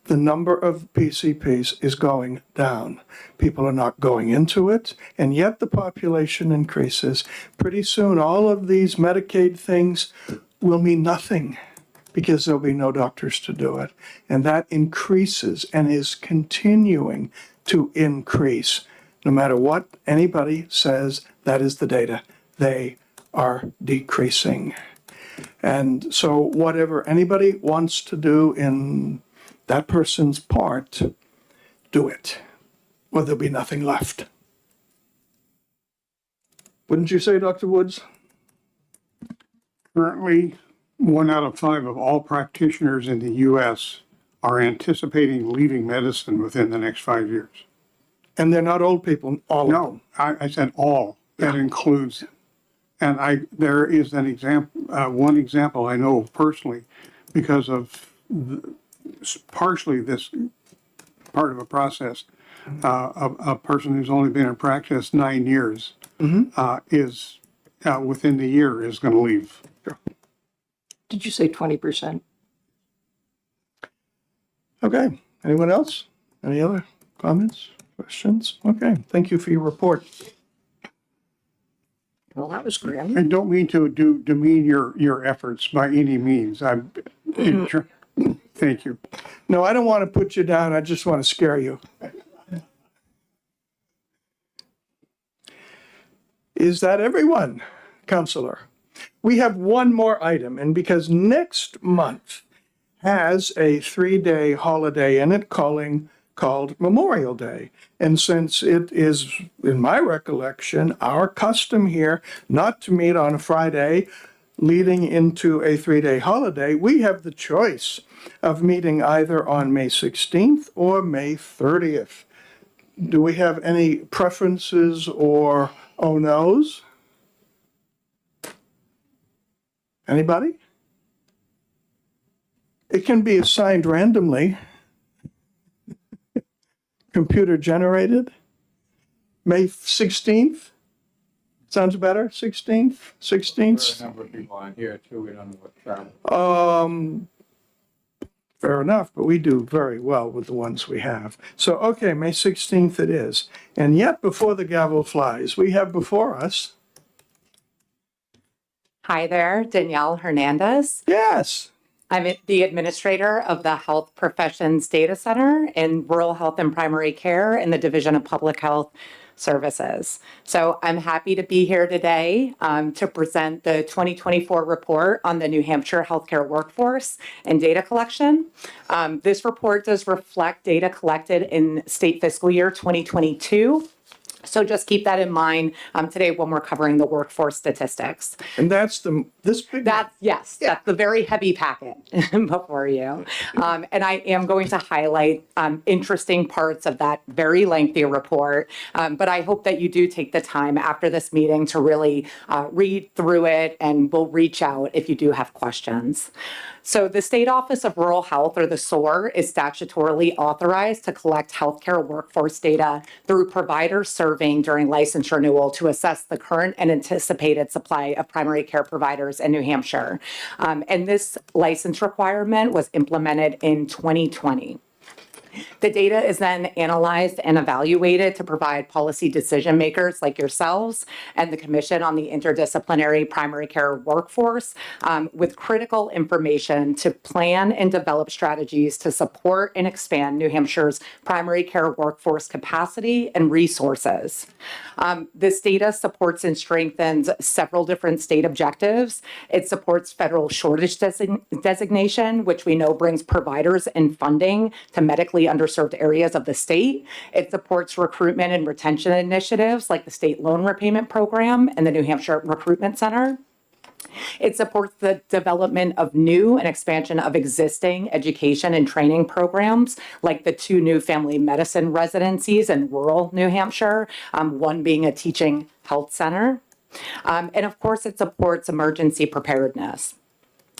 The number of PCPs is going down. People are not going into it, and yet the population increases. Pretty soon, all of these Medicaid things will mean nothing, because there'll be no doctors to do it. And that increases and is continuing to increase. No matter what anybody says, that is the data. They are decreasing. And so whatever anybody wants to do in that person's part, do it, or there'll be nothing left. Wouldn't you say, Dr. Woods? Currently, 1 out of 5 of all practitioners in the U.S. are anticipating leaving medicine within the next 5 years. And they're not old people, all of them. No, I said all. That includes, and there is an example, one example I know personally, because of partially this part of a process. A person who's only been in practice 9 years is within the year is going to leave. Did you say 20%? Okay, anyone else? Any other comments, questions? Okay, thank you for your report. Well, that was grim. I don't mean to demean your efforts by any means. Thank you. No, I don't want to put you down, I just want to scare you. Is that everyone, Counselor? We have one more item, and because next month has a 3-day holiday in it called Memorial Day. And since it is, in my recollection, our custom here not to meet on a Friday leading into a 3-day holiday, we have the choice of meeting either on May 16th or May 30th. Do we have any preferences or Oh, noes? Anybody? It can be assigned randomly. Computer generated. May 16th? Sounds better, 16th? There are 16th? a number of people on here too, we don't know what travel. Fair enough, but we do very well with the ones we have. So, okay, May 16th it is. And yet, before the gavel flies, we have before us, Hi there, Danielle Hernandez. yes, I'm the administrator of the Health Professions Data Center in Rural Health and Primary Care in the Division of Public Health Services. So I'm happy to be here today to present the 2024 report on the New Hampshire healthcare workforce and data collection. This report does reflect data collected in state fiscal year 2022. So just keep that in mind today when we're covering the workforce statistics. and that's this big. That's the very heavy packet before you. And I am going to highlight interesting parts of that very lengthy report. But I hope that you do take the time after this meeting to really read through it, and we'll reach out if you do have questions. So the State Office of Rural Health, or the SOAR, is statutorily authorized to collect healthcare workforce data through provider surveying during license renewal to assess the current and anticipated supply of primary care providers in New Hampshire. And this license requirement was implemented in 2020. The data is then analyzed and evaluated to provide policy decision makers like yourselves and the Commission on the Interdisciplinary Primary Care Workforce with critical information to plan and develop strategies to support and expand New Hampshire's primary care workforce capacity and resources. This data supports and strengthens several different state objectives. It supports federal shortage designation, which we know brings providers and funding to medically underserved areas of the state. It supports recruitment and retention initiatives like the State Loan Repayment Program and the New Hampshire Recruitment Center. It supports the development of new and expansion of existing education and training programs, like the 2 new family medicine residencies in rural New Hampshire, one being a teaching health center. And of course, it supports emergency preparedness.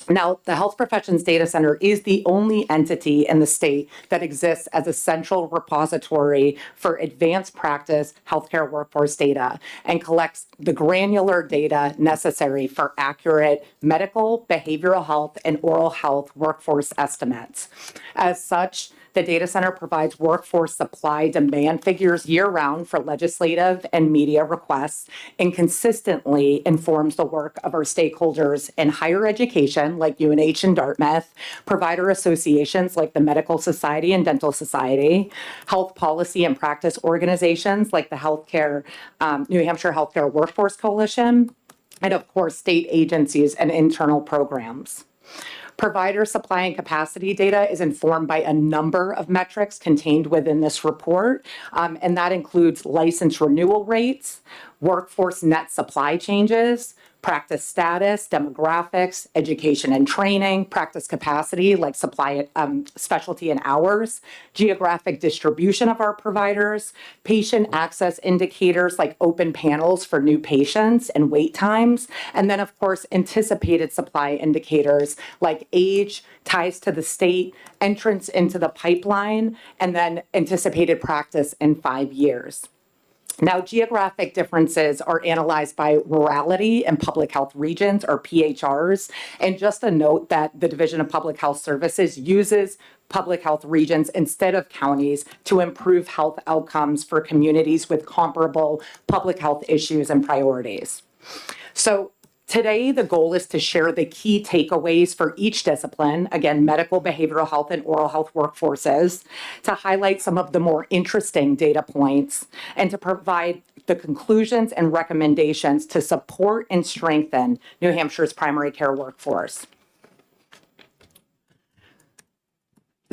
Now, the Health Professions Data Center is the only entity in the state that exists as a central repository for advanced practice healthcare workforce data and collects the granular data necessary for accurate medical, behavioral health, and oral health workforce estimates. As such, the data center provides workforce supply demand figures year-round for legislative and media requests and consistently informs the work of our stakeholders in higher education, like UNH and Dartmouth, provider associations like the Medical Society and Dental Society, health policy and practice organizations like the New Hampshire Healthcare Workforce Coalition, and of course, state agencies and internal programs. Provider supply and capacity data is informed by a number of metrics contained within this report, and that includes license renewal rates, workforce net supply changes, practice status, demographics, education and training, practice capacity like supply, specialty and hours, geographic distribution of our providers, patient access indicators like open panels for new patients and wait times, and then of course anticipated supply indicators like age, ties to the state, entrance into the pipeline, and then anticipated practice in 5 years. Now, geographic differences are analyzed by rurality and public health regions, or PHRs. And just a note that the Division of Public Health Services uses public health regions instead of counties to improve health outcomes for communities with comparable public health issues and priorities. So today, the goal is to share the key takeaways for each discipline, again, medical, behavioral health, and oral health workforces, to highlight some of the more interesting data points, and to provide the conclusions and recommendations to support and strengthen New Hampshire's primary care workforce.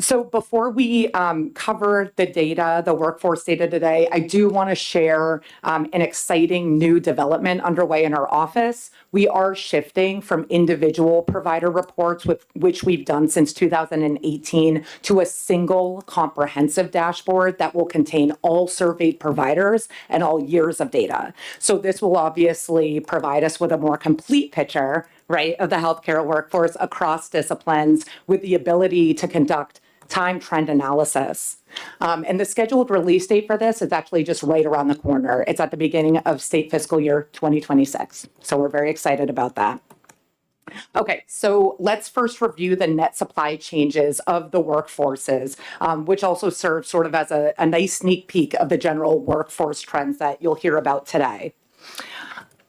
So before we cover the data, the workforce data today, I do want to share an exciting new development underway in our office. We are shifting from individual provider reports, which we've done since 2018, to a single comprehensive dashboard that will contain all surveyed providers and all years of data. So this will obviously provide us with a more complete picture, right, of the healthcare workforce across disciplines with the ability to conduct time trend analysis. And the scheduled release date for this is actually just right around the corner. It's at the beginning of state fiscal year 2026. So we're very excited about that. Okay, so let's first review the net supply changes of the workforces, which also serve sort of as a nice sneak peek of the general workforce trends that you'll hear about today.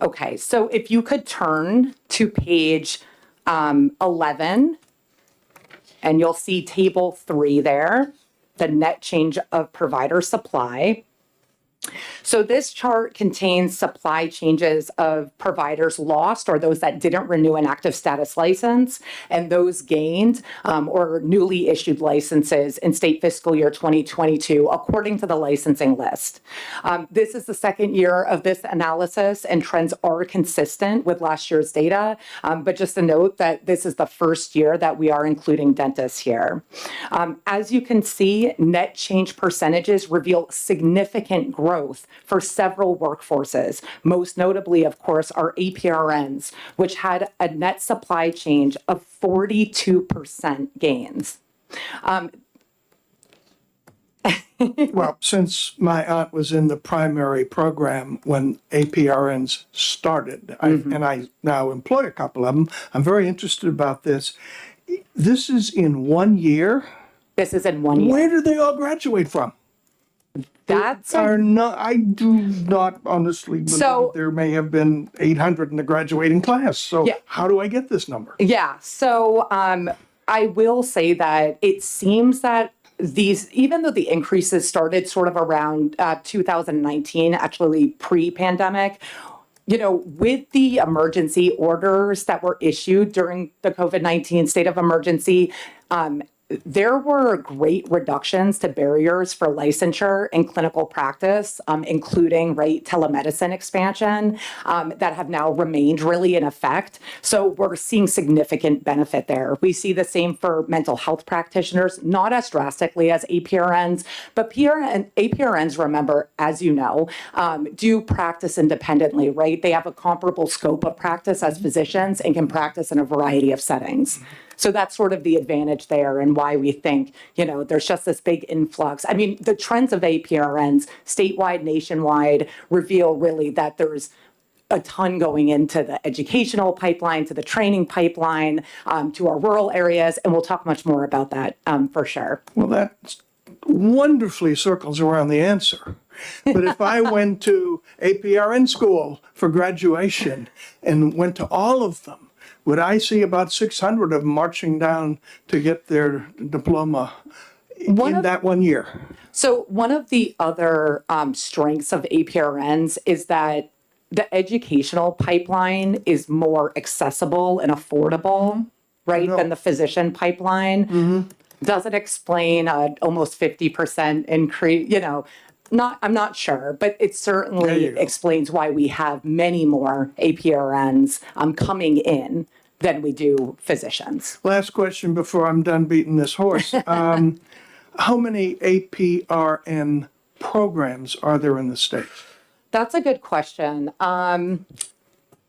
Okay, so if you could turn to page 11, and you'll see table 3 there, the net change of provider supply. So this chart contains supply changes of providers lost or those that didn't renew an active status license and those gained or newly issued licenses in state fiscal year 2022, according to the licensing list. This is the second year of this analysis and trends are consistent with last year's data. But just a note that this is the first year that we are including dentists here. As you can see, net change percentages reveal significant growth for several workforces, most notably, of course, our APRNs, which had a net supply change of 42% gains. Well, since my aunt was in the primary program when APRNs started, and I now employ a couple of them, I'm very interested about this. This is in 1 year? This is in 1 year. Where did they all graduate from? That's Are not, I do not honestly believe So- there may have been 800 in the graduating class. So Yeah. how do I get this number? Yeah, so I will say that it seems that these, even though the increases started sort of around 2019, actually pre-pandemic, you know, with the emergency orders that were issued during the COVID-19 state of emergency, there were great reductions to barriers for licensure and clinical practice, including telemedicine expansion that have now remained really in effect. So we're seeing significant benefit there. We see the same for mental health practitioners, not as drastically as APRNs, but APRNs, remember, as you know, do practice independently, right? They have a comparable scope of practice as physicians and can practice in a variety of settings. So that's sort of the advantage there and why we think, you know, there's just this big influx. I mean, the trends of APRNs, statewide, nationwide, reveal really that there's a ton going into the educational pipeline, to the training pipeline, to our rural areas, and we'll talk much more about that for sure. Well, that wonderfully circles around the answer. But if I went to APRN school for graduation and went to all of them, would I see about 600 of them marching down to get their diploma in that 1 year? So one of the other strengths of APRNs is that the educational pipeline is more accessible and affordable, right, than the physician pipeline. Does it explain almost 50% increase? You know, I'm not sure, but it certainly explains why we have many more APRNs coming in than we do physicians. Last question before I'm done beating this horse. How many APRN programs are there in the state? That's a good question. I'm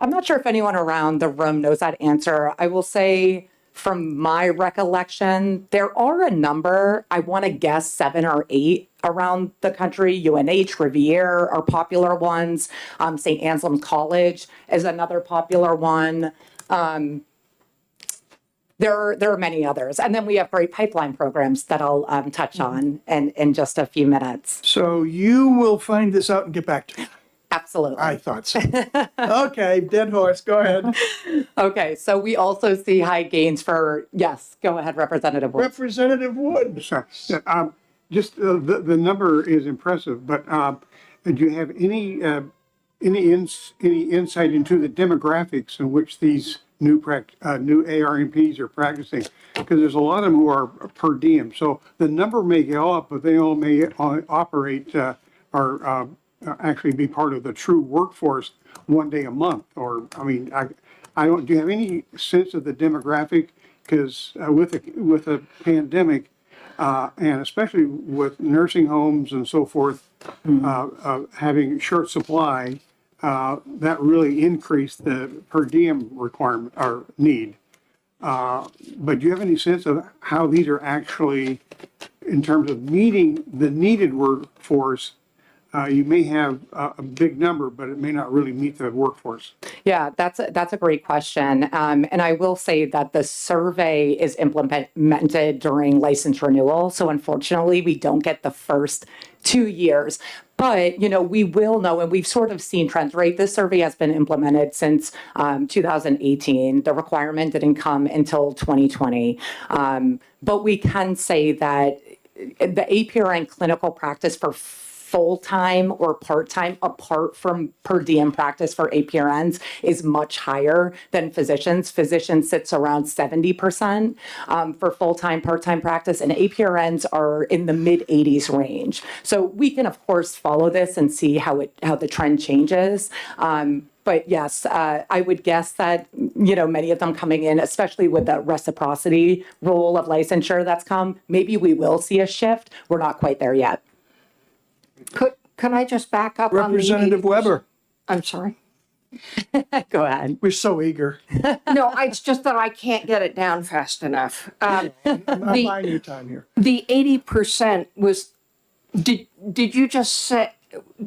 not sure if anyone around the room knows that answer. I will say, from my recollection, there are a number, I want to guess 7 or 8 around the country. UNH, Riviere are popular ones. St. Anselm's College is another popular one. There are many others. And then we have great pipeline programs that I'll touch on in just a few minutes. So you will find this out and get back to me. Absolutely. I thought so. Okay, dead horse, go ahead. Okay, so we also see high gains for, yes, go ahead, Representative Wood. Representative Wood. Sorry. Just the number is impressive, but do you have any insight into the demographics in which these new ARNPs are practicing? because there's a lot of them who are per diem. So the number may go up, but they all may operate or actually be part of the true workforce one day a month. Or, I mean, I don't, do you have any sense of the demographic? Because with a pandemic, and especially with nursing homes and so forth, having short supply, that really increased the per diem requirement or need. But do you have any sense of how these are actually, in terms of meeting the needed workforce? You may have a big number, but it may not really meet the workforce. Yeah, that's a great question. And I will say that the survey is implemented during license renewal. So unfortunately, we don't get the first 2 years. But, you know, we will know, and we've sort of seen trends, right? This survey has been implemented since 2018. The requirement didn't come until 2020. But we can say that the APRN clinical practice for full-time or part-time, apart from per diem practice for APRNs, is much higher than physicians. Physicians sits around 70% for full-time, part-time practice, and APRNs are in the mid-80s range. So we can, of course, follow this and see how the trend changes. But yes, I would guess that, you know, many of them coming in, especially with the reciprocity rule of licensure that's come, maybe we will see a shift. We're not quite there yet. Could I just back up on the Representative 80%? Weber, I'm sorry. Go ahead. we're so eager. No, it's just that I can't get it down fast enough. I'm buying you time here. The 80% was, did you just say,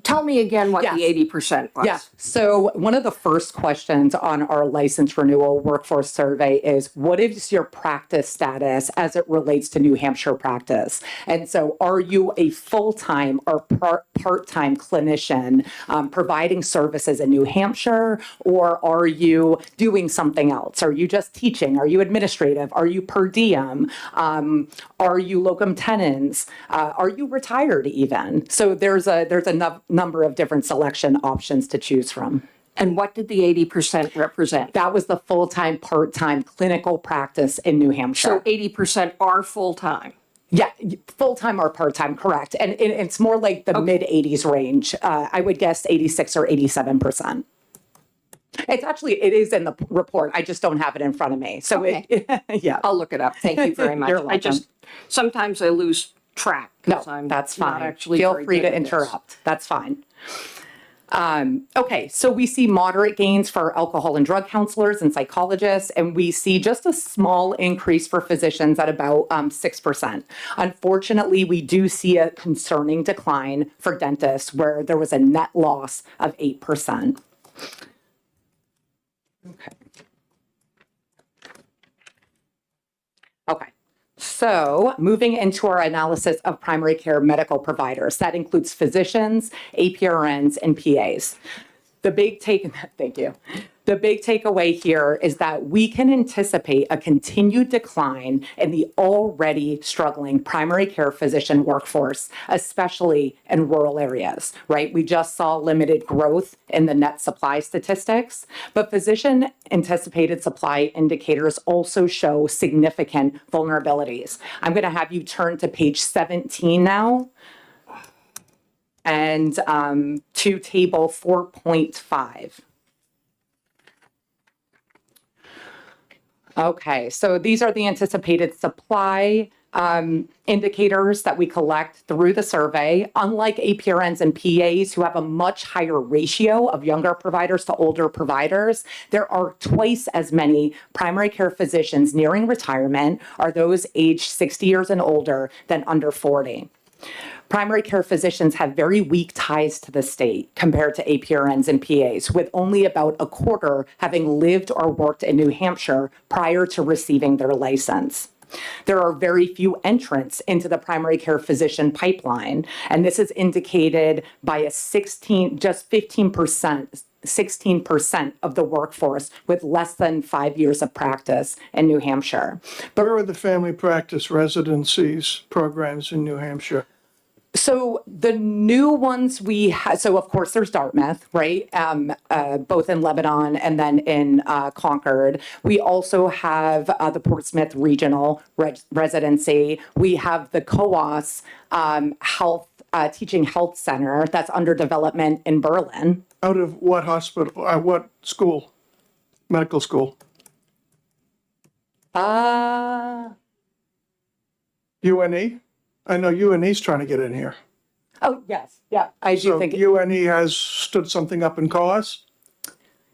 tell me again what Yes. the 80% was? Yeah. So one of the first questions on our license renewal workforce survey is, what is your practice status as it relates to New Hampshire practice? And so are you a full-time or part-time clinician providing services in New Hampshire, or are you doing something else? Are you just teaching? Are you administrative? Are you per diem? Are you locum tenens? Are you retired even? So there's a number of different selection options to choose from. And what did the 80% represent? That was the full-time, part-time clinical practice in New Hampshire. So 80% are full-time. Yeah, full-time or part-time, correct. And it's more like the mid-80s range. I would guess 86 or 87%. It is in the report. I just don't have it in front of me. So yeah. I'll look it up. Thank you very much. You're welcome. Sometimes I lose track. No, 'cause I'm that's not fine. actually Feel very free good to at this. interrupt. That's fine. Okay, so we see moderate gains for alcohol and drug counselors and psychologists, and we see just a small increase for physicians at about 6%. Unfortunately, we do see a concerning decline for dentists where there was a net loss of 8%. Okay. So moving into our analysis of primary care medical providers, that includes physicians, APRNs, and PAs. Thank you. The big takeaway here is that we can anticipate a continued decline in the already struggling primary care physician workforce, especially in rural areas, right? We just saw limited growth in the net supply statistics, but physician anticipated supply indicators also show significant vulnerabilities. I'm going to have you turn to page 17 now and to table 4.5. Okay, so these are the anticipated supply indicators that we collect through the survey. Unlike APRNs and PAs who have a much higher ratio of younger providers to older providers, there are twice as many primary care physicians nearing retirement, or those aged 60 years and older, than under 40. Primary care physicians have very weak ties to the state compared to APRNs and PAs, with only about a quarter having lived or worked in New Hampshire prior to receiving their license. There are very few entrants into the primary care physician pipeline, and this is indicated by just 16% of the workforce with less than 5 years of practice in New Hampshire. Where are the family practice residencies programs in New Hampshire? So the new ones we have, so of course there's Dartmouth, right? Both in Lebanon and then in Concord. We also have the Portsmouth Regional Residency. We have the COAS Health Teaching Health Center that's under development in Berlin. Out of what hospital, what school? Medical school? UNE? I know UNE's trying to get in here. Oh, yes, yeah, I do So think, UNE has stood something up in COAS?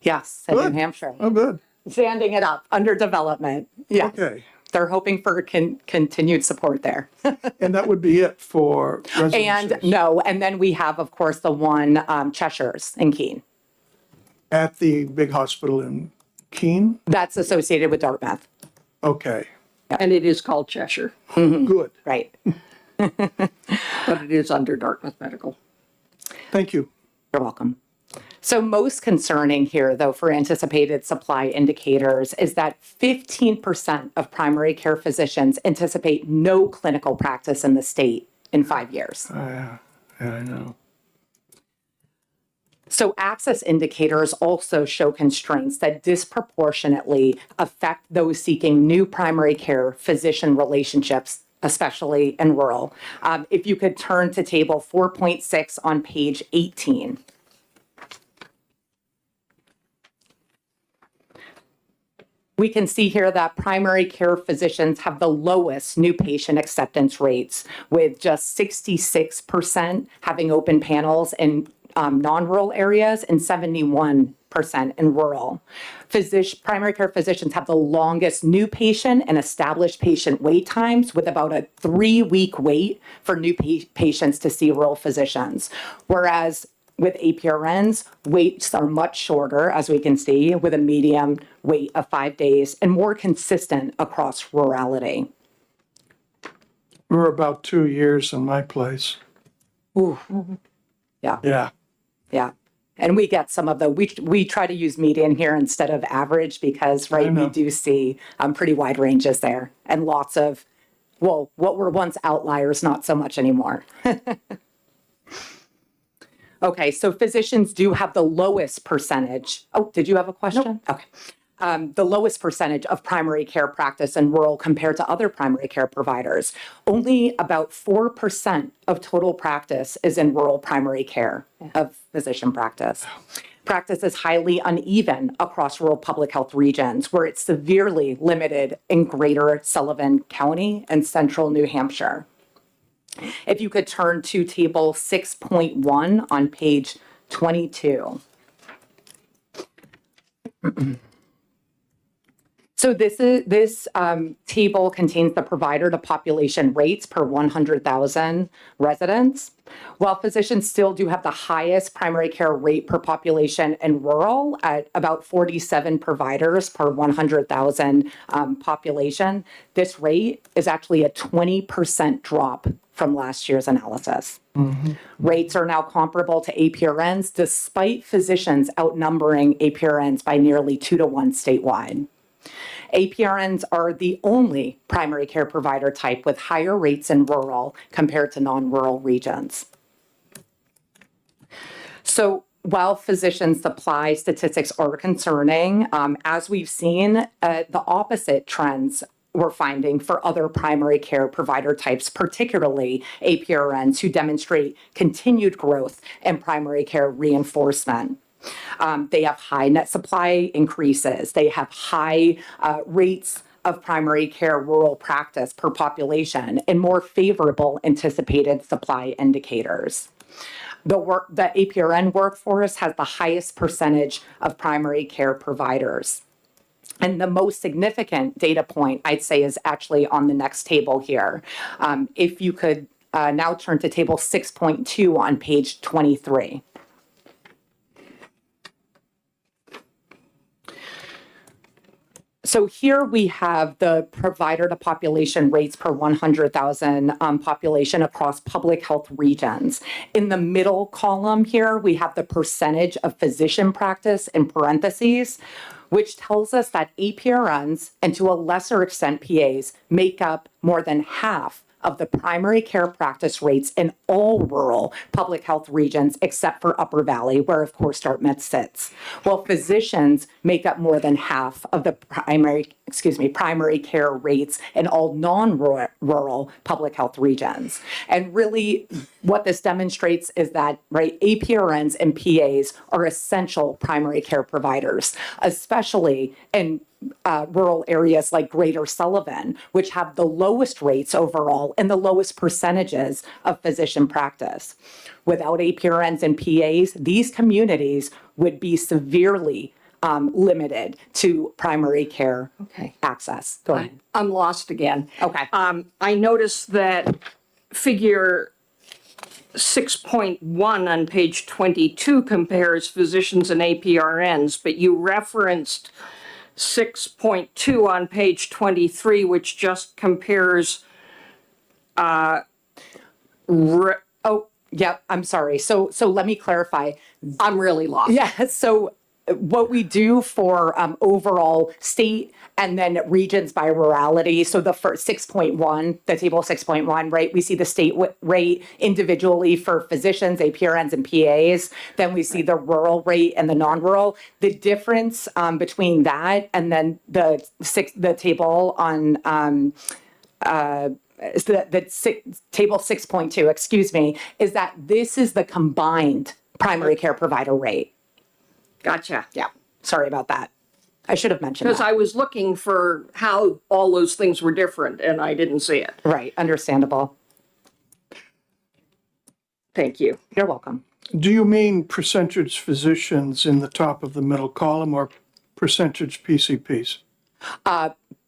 yes, in New Good. Hampshire. Oh, good. Standing it up, under development, yeah. Okay. They're hoping for continued support there. And that would be it for And residencies? no, and then we have, of course, the one Cheshire's in Keene. At the big hospital in Keene? That's associated with Dartmouth, Okay, And it is called Cheshire, good. right? but it is under Dartmouth Medical. Thank you. You're welcome. So most concerning here, though, for anticipated supply indicators is that 15% of primary care physicians anticipate no clinical practice in the state in 5 years. Yeah, I know. So access indicators also show constraints that disproportionately affect those seeking new primary care physician relationships, especially in rural. If you could turn to table 4.6 on page 18. We can see here that primary care physicians have the lowest new patient acceptance rates, with just 66% having open panels in non-rural areas and 71% in rural. Primary care physicians have the longest new patient and established patient wait times, with about a 3-week wait for new patients to see rural physicians. Whereas with APRNs, waits are much shorter, as we can see, with a median wait of 5 days and more consistent across rurality. We're about 2 years in my place. Ooh. Yeah. Yeah. Yeah. And we get some of the, we try to use median here instead of average because, right, we do see pretty wide ranges there and lots of, well, what were once outliers, not so much anymore. Okay, so physicians do have the lowest percentage. Oh, did you have a question? Nope. Okay. The lowest percentage of primary care practice in rural compared to other primary care providers. Only about 4% of total practice is in rural primary care of physician practice. Practice is highly uneven across rural public health regions, where it's severely limited in Greater Sullivan County and central New Hampshire. If you could turn to table 6.1 on page 22. So this table contains the provider to population rates per 100,000 residents. While physicians still do have the highest primary care rate per population in rural at about 47 providers per 100,000 population, this rate is actually a 20% drop from last year's analysis. Rates are now comparable to APRNs, despite physicians outnumbering APRNs by nearly 2-to-1 statewide. APRNs are the only primary care provider type with higher rates in rural compared to non-rural regions. So while physician supply statistics are concerning, as we've seen, the opposite trends we're finding for other primary care provider types, particularly APRNs, who demonstrate continued growth in primary care reinforcement. They have high net supply increases. They have high rates of primary care rural practice per population and more favorable anticipated supply indicators. The APRN workforce has the highest percentage of primary care providers. And the most significant data point, I'd say, is actually on the next table here. If you could now turn to table 6.2 on page 23. So here we have the provider to population rates per 100,000 population across public health regions. In the middle column here, we have the percentage of physician practice in parentheses, which tells us that APRNs, and to a lesser extent PAs, make up more than half of the primary care practice rates in all rural public health regions except for Upper Valley, where of course StartMed sits. While physicians make up more than half of the primary care rates in all non-rural public health regions. And really what this demonstrates is that, right, APRNs and PAs are essential primary care providers, especially in rural areas like Greater Sullivan, which have the lowest rates overall and the lowest percentages of physician practice. Without APRNs and PAs, these communities would be severely limited to primary care access. Go ahead. I'm lost again. Okay. I noticed that figure 6.1 on page 22 compares physicians and APRNs, but you referenced 6.2 on page 23, which just compares, Oh, yeah, I'm sorry. So let me clarify. I'm really lost. Yeah, so what we do for overall state and then regions by rurality. So the first 6.1, the table 6.1, right? We see the state rate individually for physicians, APRNs, and PAs. Then we see the rural rate and the non-rural. The difference between that and then the table on table 6.2, excuse me, is that this is the combined primary care provider rate. Gotcha. Yeah, sorry about that. I should have mentioned Because that. I was looking for how all those things were different and I didn't see it. Right, understandable. Thank you. You're welcome. Do you mean percentage physicians in the top of the middle column or percentage PCPs?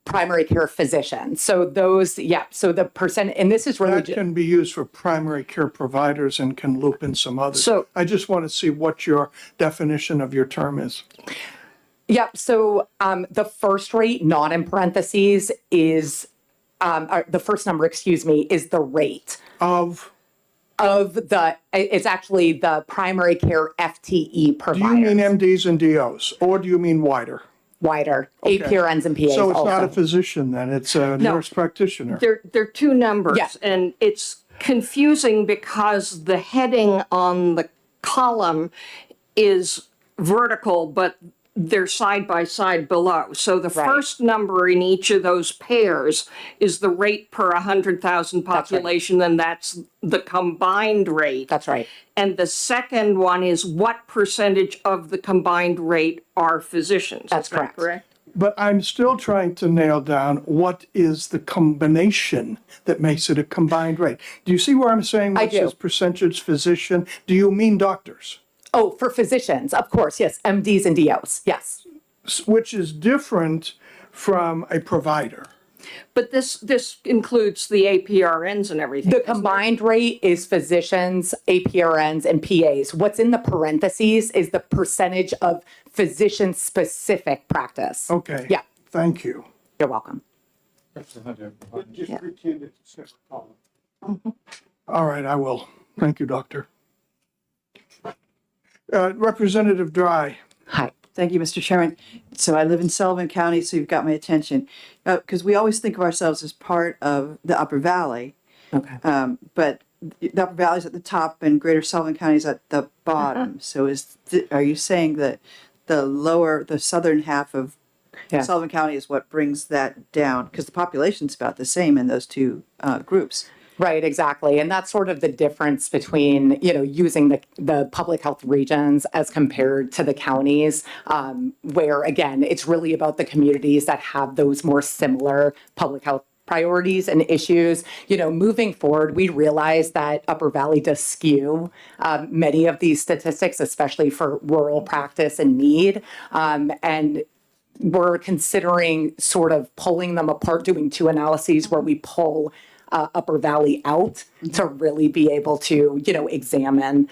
Primary care physician. So those, yeah, so the percent, and this is really, That can be used for primary care providers and can loop in some others. So- I just want to see what your definition of your term is. yeah, so the first rate, not in parentheses, is, the first number, excuse me, is the rate Of, it's actually the primary care FTE do you mean providers. MDs and DOs, or do you mean wider? Wider, APRNs and PAs So it's not a also. physician then, it's a nurse practitioner. They're two numbers. Yeah. And it's confusing because the heading on the column is vertical, but they're side by side below. So the Right. first number in each of those pairs is the rate per 100,000 population, and that's the combined rate. That's right. And the second one is what percentage of the combined rate are physicians? That's Is that correct. But I'm still trying to nail down what is the combination that makes it a combined rate. Do you see where I'm saying I this is do. percentage physician? Do you mean doctors? Oh, for physicians, of course, yes, MDs and DOs, yes. Which is different from a provider. But this includes the APRNs and everything. The combined rate is physicians, APRNs, and PAs. What's in the parentheses is the percentage of physician-specific practice. Okay. Yeah, Thank you. you're welcome. Just pretend it's a separate column. All right, I will. Thank you, Doctor. Representative Dry. Hi. Thank you, Mr. Chairman. So I live in Sullivan County, so you've got my attention. Because we always think of ourselves as part of the Upper Valley. Okay. But the Upper Valley's at the top and Greater Sullivan County is at the bottom. So are you saying that the southern half of Yeah. Sullivan County is what brings that down? Because the population's about the same in those two groups. Right, exactly. And that's sort of the difference between, using the public health regions as compared to the counties, where, again, it's really about the communities that have those more similar public health priorities and issues. Moving forward, we realize that Upper Valley does skew many of these statistics, especially for rural practice and need. And we're considering sort of pulling them apart, doing two analyses where we pull Upper Valley out to really be able to, examine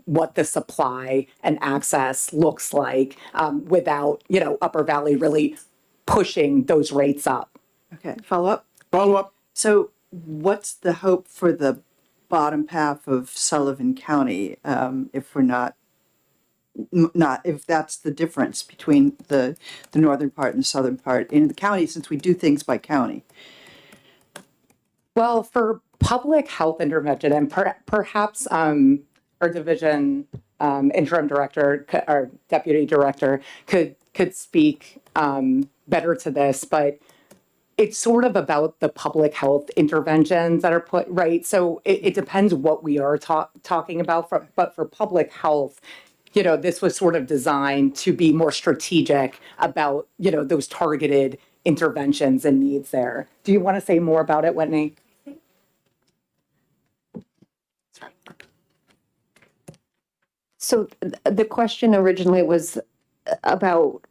what the supply and access looks like without, Upper Valley really pushing those rates up. Okay, follow up? Follow up. So what's the hope for the bottom half of Sullivan County if we're not if that's the difference between the northern part and the southern part in the county, since we do things by county? Well, for public health intervention, and perhaps our division interim director or deputy director could speak better to this, but it's sort of about the public health interventions that are put right. So it depends what we are talking about. But for public health, this was sort of designed to be more strategic about those targeted interventions and needs there. Do you want to say more about it, Whitney? So the question originally was about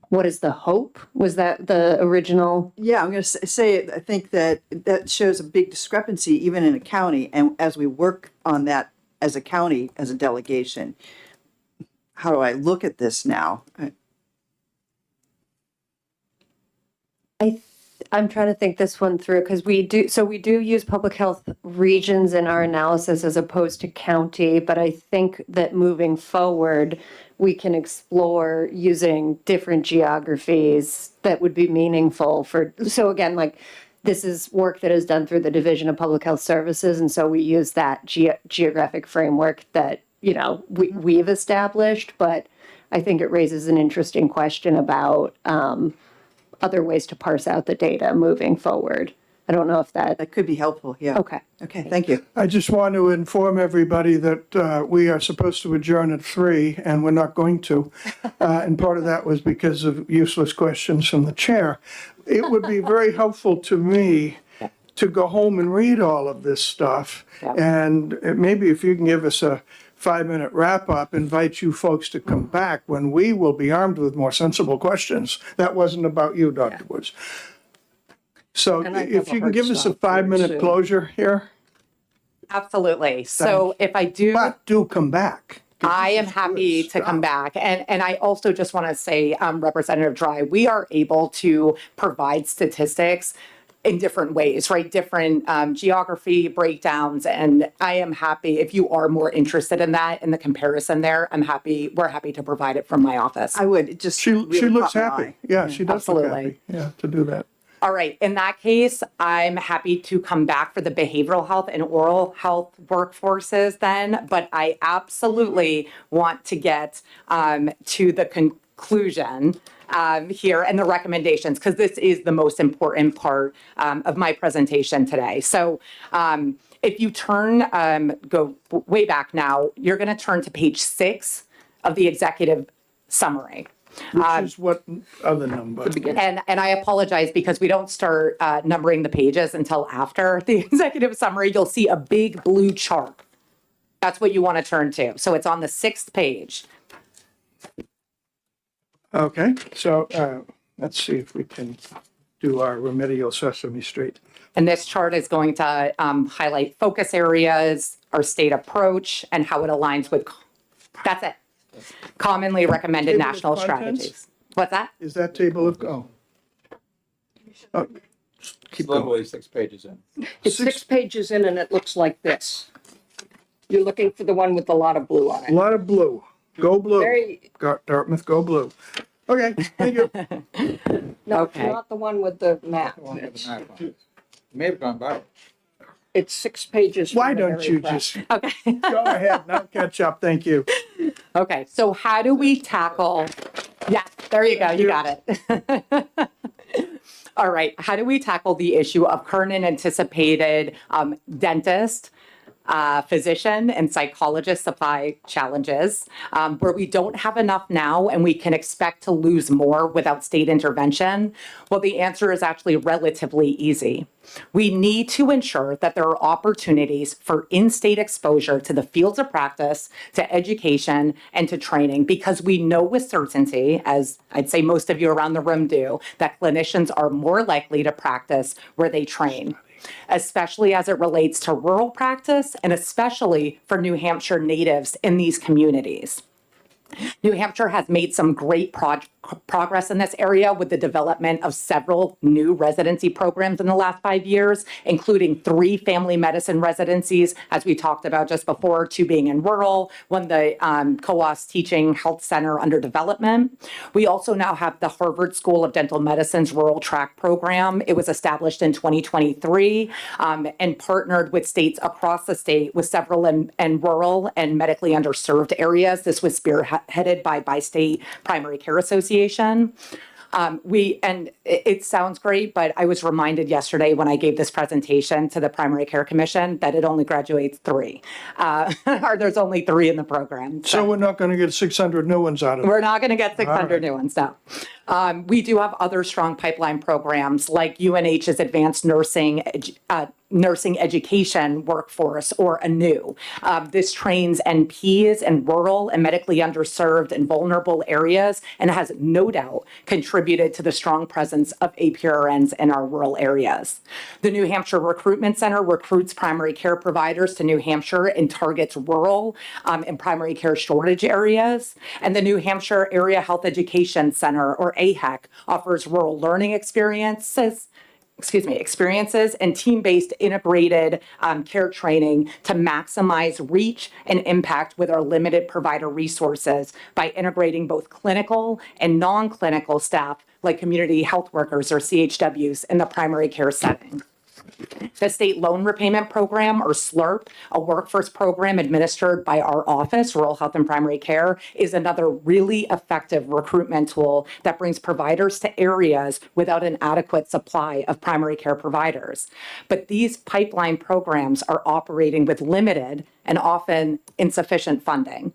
what is the hope? Was that the original? Yeah, I'm going to say, I think that shows a big discrepancy even in a county. And as we work on that as a county, as a delegation, how do I look at this now? I'm trying to think this one through because we do use public health regions in our analysis as opposed to county, but I think that moving forward, we can explore using different geographies that would be meaningful so again, like this is work that is done through the Division of Public Health Services. And so we use that geographic framework that, we've established, but I think it raises an interesting question about, other ways to parse out the data moving forward. I don't know if that That could be helpful, yeah. okay. Okay, thank you. I just want to inform everybody that we are supposed to adjourn at 3, and we're not going to. And part of that was because of useless questions from the chair. It would be very helpful to me to go home and read all of this stuff. And maybe if you can give us a 5-minute wrap-up, invite you folks to come back when we will be armed with more sensible questions. That wasn't about you, Dr. Woods. So And I have if a you can hard give us a stop very 5-minute soon. closure here, Absolutely. So if I do, but do come back. I am happy to come back. And I also just want to say, Representative Dry, we are able to provide statistics in different ways, right? Different geography breakdowns. And I am happy, if you are more interested in that, in the comparison there, we're happy to provide it from my office. I would, it just She really looks caught my happy. eye. Yeah, she does look Absolutely. happy. Yeah, to do that. All right. In that case, I'm happy to come back for the behavioral health and oral health workforces then, but I absolutely want to get to the conclusion here and the recommendations, because this is the most important part of my presentation today. So if you go way back now, you're going to turn to page 6 of the executive summary. Which is what other number? And I apologize because we don't start numbering the pages until after the executive summary. You'll see a big blue chart. That's what you want to turn to. So it's on the 6th page. Okay, so let's see if we can do our remedial Sesame Street. And this chart is going to highlight focus areas, our state approach, and how it aligns with, that's it, commonly recommended Table of national contents? strategies. What's that? Is that table of, keep going. Literally 6 pages in. It's 6 pages in and it looks like this. You're looking for the one with a lot of blue on A it. lot of blue. Go blue. Very, Dartmouth, go blue. Okay, thank you. no, Okay. not the one with the map. One with the map on it. May have gone by. It's 6 pages. from Why the don't very you front. just Okay. go ahead and I'll catch up. Thank you. Okay, so how do we tackle, yes, there you go, you got it. All right, how do we tackle the issue of current and anticipated dentist, physician, and psychologist supply challenges, where we don't have enough now and we can expect to lose more without state intervention? Well, the answer is actually relatively easy. We need to ensure that there are opportunities for in-state exposure to the fields of practice, to education, and to training, because we know with certainty, as I'd say most of you around the room do, that clinicians are more likely to practice where they train, especially as it relates to rural practice and especially for New Hampshire natives in these communities. New Hampshire has made some great progress in this area with the development of several new residency programs in the last 5 years, including 3 family medicine residencies, as we talked about just before, 2 being in rural, 1 the COAS Teaching Health Center under development. We also now have the Harvard School of Dental Medicine's Rural Track Program. It was established in 2023 and partnered with states across the state with several in rural and medically underserved areas. This was spearheaded by State Primary Care Association. It sounds great, but I was reminded yesterday when I gave this presentation to the Primary Care Commission that it only graduates 3, or there's only 3 in the program. So we're not going to get 600 new ones out of it. We're not going to get 600 new ones, no. We do have other strong pipeline programs like UNH's Advanced Nursing Education Workforce, or ANU. This trains NPs in rural and medically underserved and vulnerable areas, and has no doubt contributed to the strong presence of APRNs in our rural areas. The New Hampshire Recruitment Center recruits primary care providers to New Hampshire and targets rural and primary care shortage areas. And the New Hampshire Area Health Education Center, or AHEC, offers rural learning experiences and team-based integrated care training to maximize reach and impact with our limited provider resources by integrating both clinical and non-clinical staff like community health workers, or CHWs, in the primary care setting. The State Loan Repayment Program, or SLRP, a workforce program administered by our office, Rural Health and Primary Care, is another really effective recruitment tool that brings providers to areas without an adequate supply of primary care providers. But these pipeline programs are operating with limited and often insufficient funding.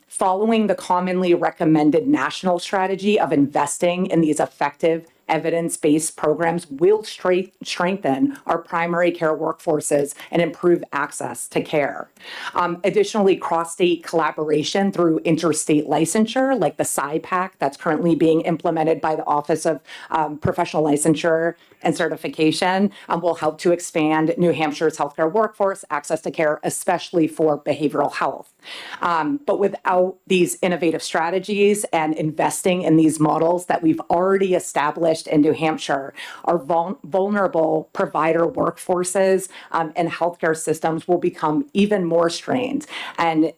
Following the commonly recommended national strategy of investing in these effective evidence-based programs will strengthen our primary care workforces and improve access to care. Additionally, cross-state collaboration through interstate licensure, like the SIPAC that's currently being implemented by the Office of Professional Licensure and Certification, will help to expand New Hampshire's healthcare workforce access to care, especially for behavioral health. But without these innovative strategies and investing in these models that we've already established in New Hampshire, our vulnerable provider workforces and healthcare systems will become even more strained. And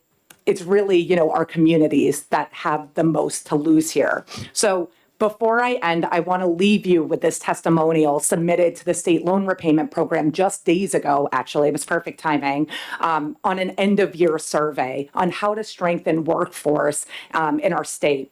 it's really, our communities that have the most to lose here. So before I end, I want to leave you with this testimonial submitted to the State Loan Repayment Program just days ago, actually, it was perfect timing, on an end-of-year survey on how to strengthen workforce in our state.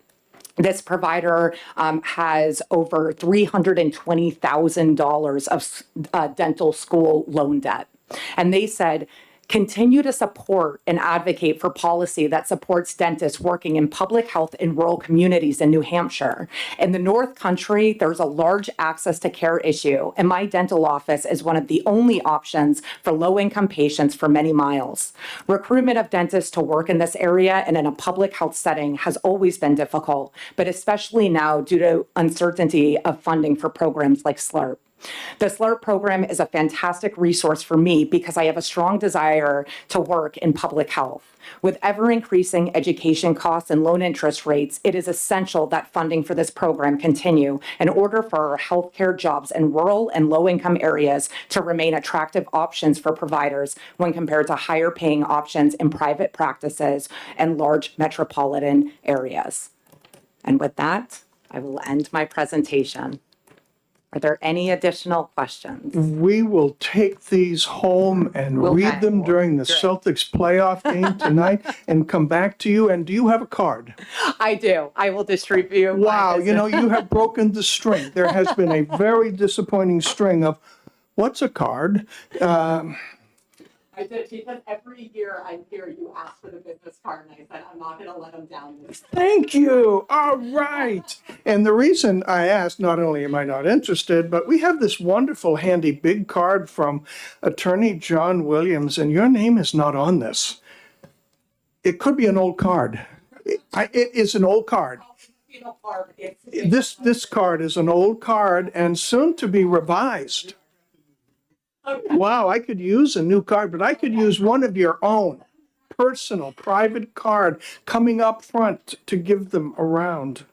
This provider has over $320,000 of dental school loan debt. And they said, continue to support and advocate for policy that supports dentists working in public health in rural communities in New Hampshire. In the North Country, there's a large access to care issue, and my dental office is one of the only options for low-income patients for many miles. Recruitment of dentists to work in this area and in a public health setting has always been difficult, but especially now due to uncertainty of funding for programs like SLRP. The SLRP program is a fantastic resource for me because I have a strong desire to work in public health. With ever-increasing education costs and loan interest rates, it is essential that funding for this program continue in order for our healthcare jobs in rural and low-income areas to remain attractive options for providers when compared to higher-paying options in private practices and large metropolitan areas. And with that, I will end my presentation. Are there any additional questions? We will take these home and read them during the Celtics playoff game tonight and come back to you. And do you have a card? I do. I will distribute. Wow, you have broken the string. There has been a very disappointing string of what's a card? I did, because every year I hear you ask for the business card, and I said, I'm not going to let them down this time. Thank you. All right. And the reason I asked, not only am I not interested, but we have this wonderful, handy, big card from Attorney John Williams, and your name is not on this. It could be an old card. It is an old card. This card is an old card and soon to be revised. Okay. Wow, I could use a new card, but I could use one of your own. personal, private card coming up front to give them a round.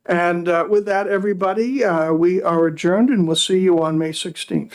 And with that, everybody, we are adjourned and we'll see you on May 16th.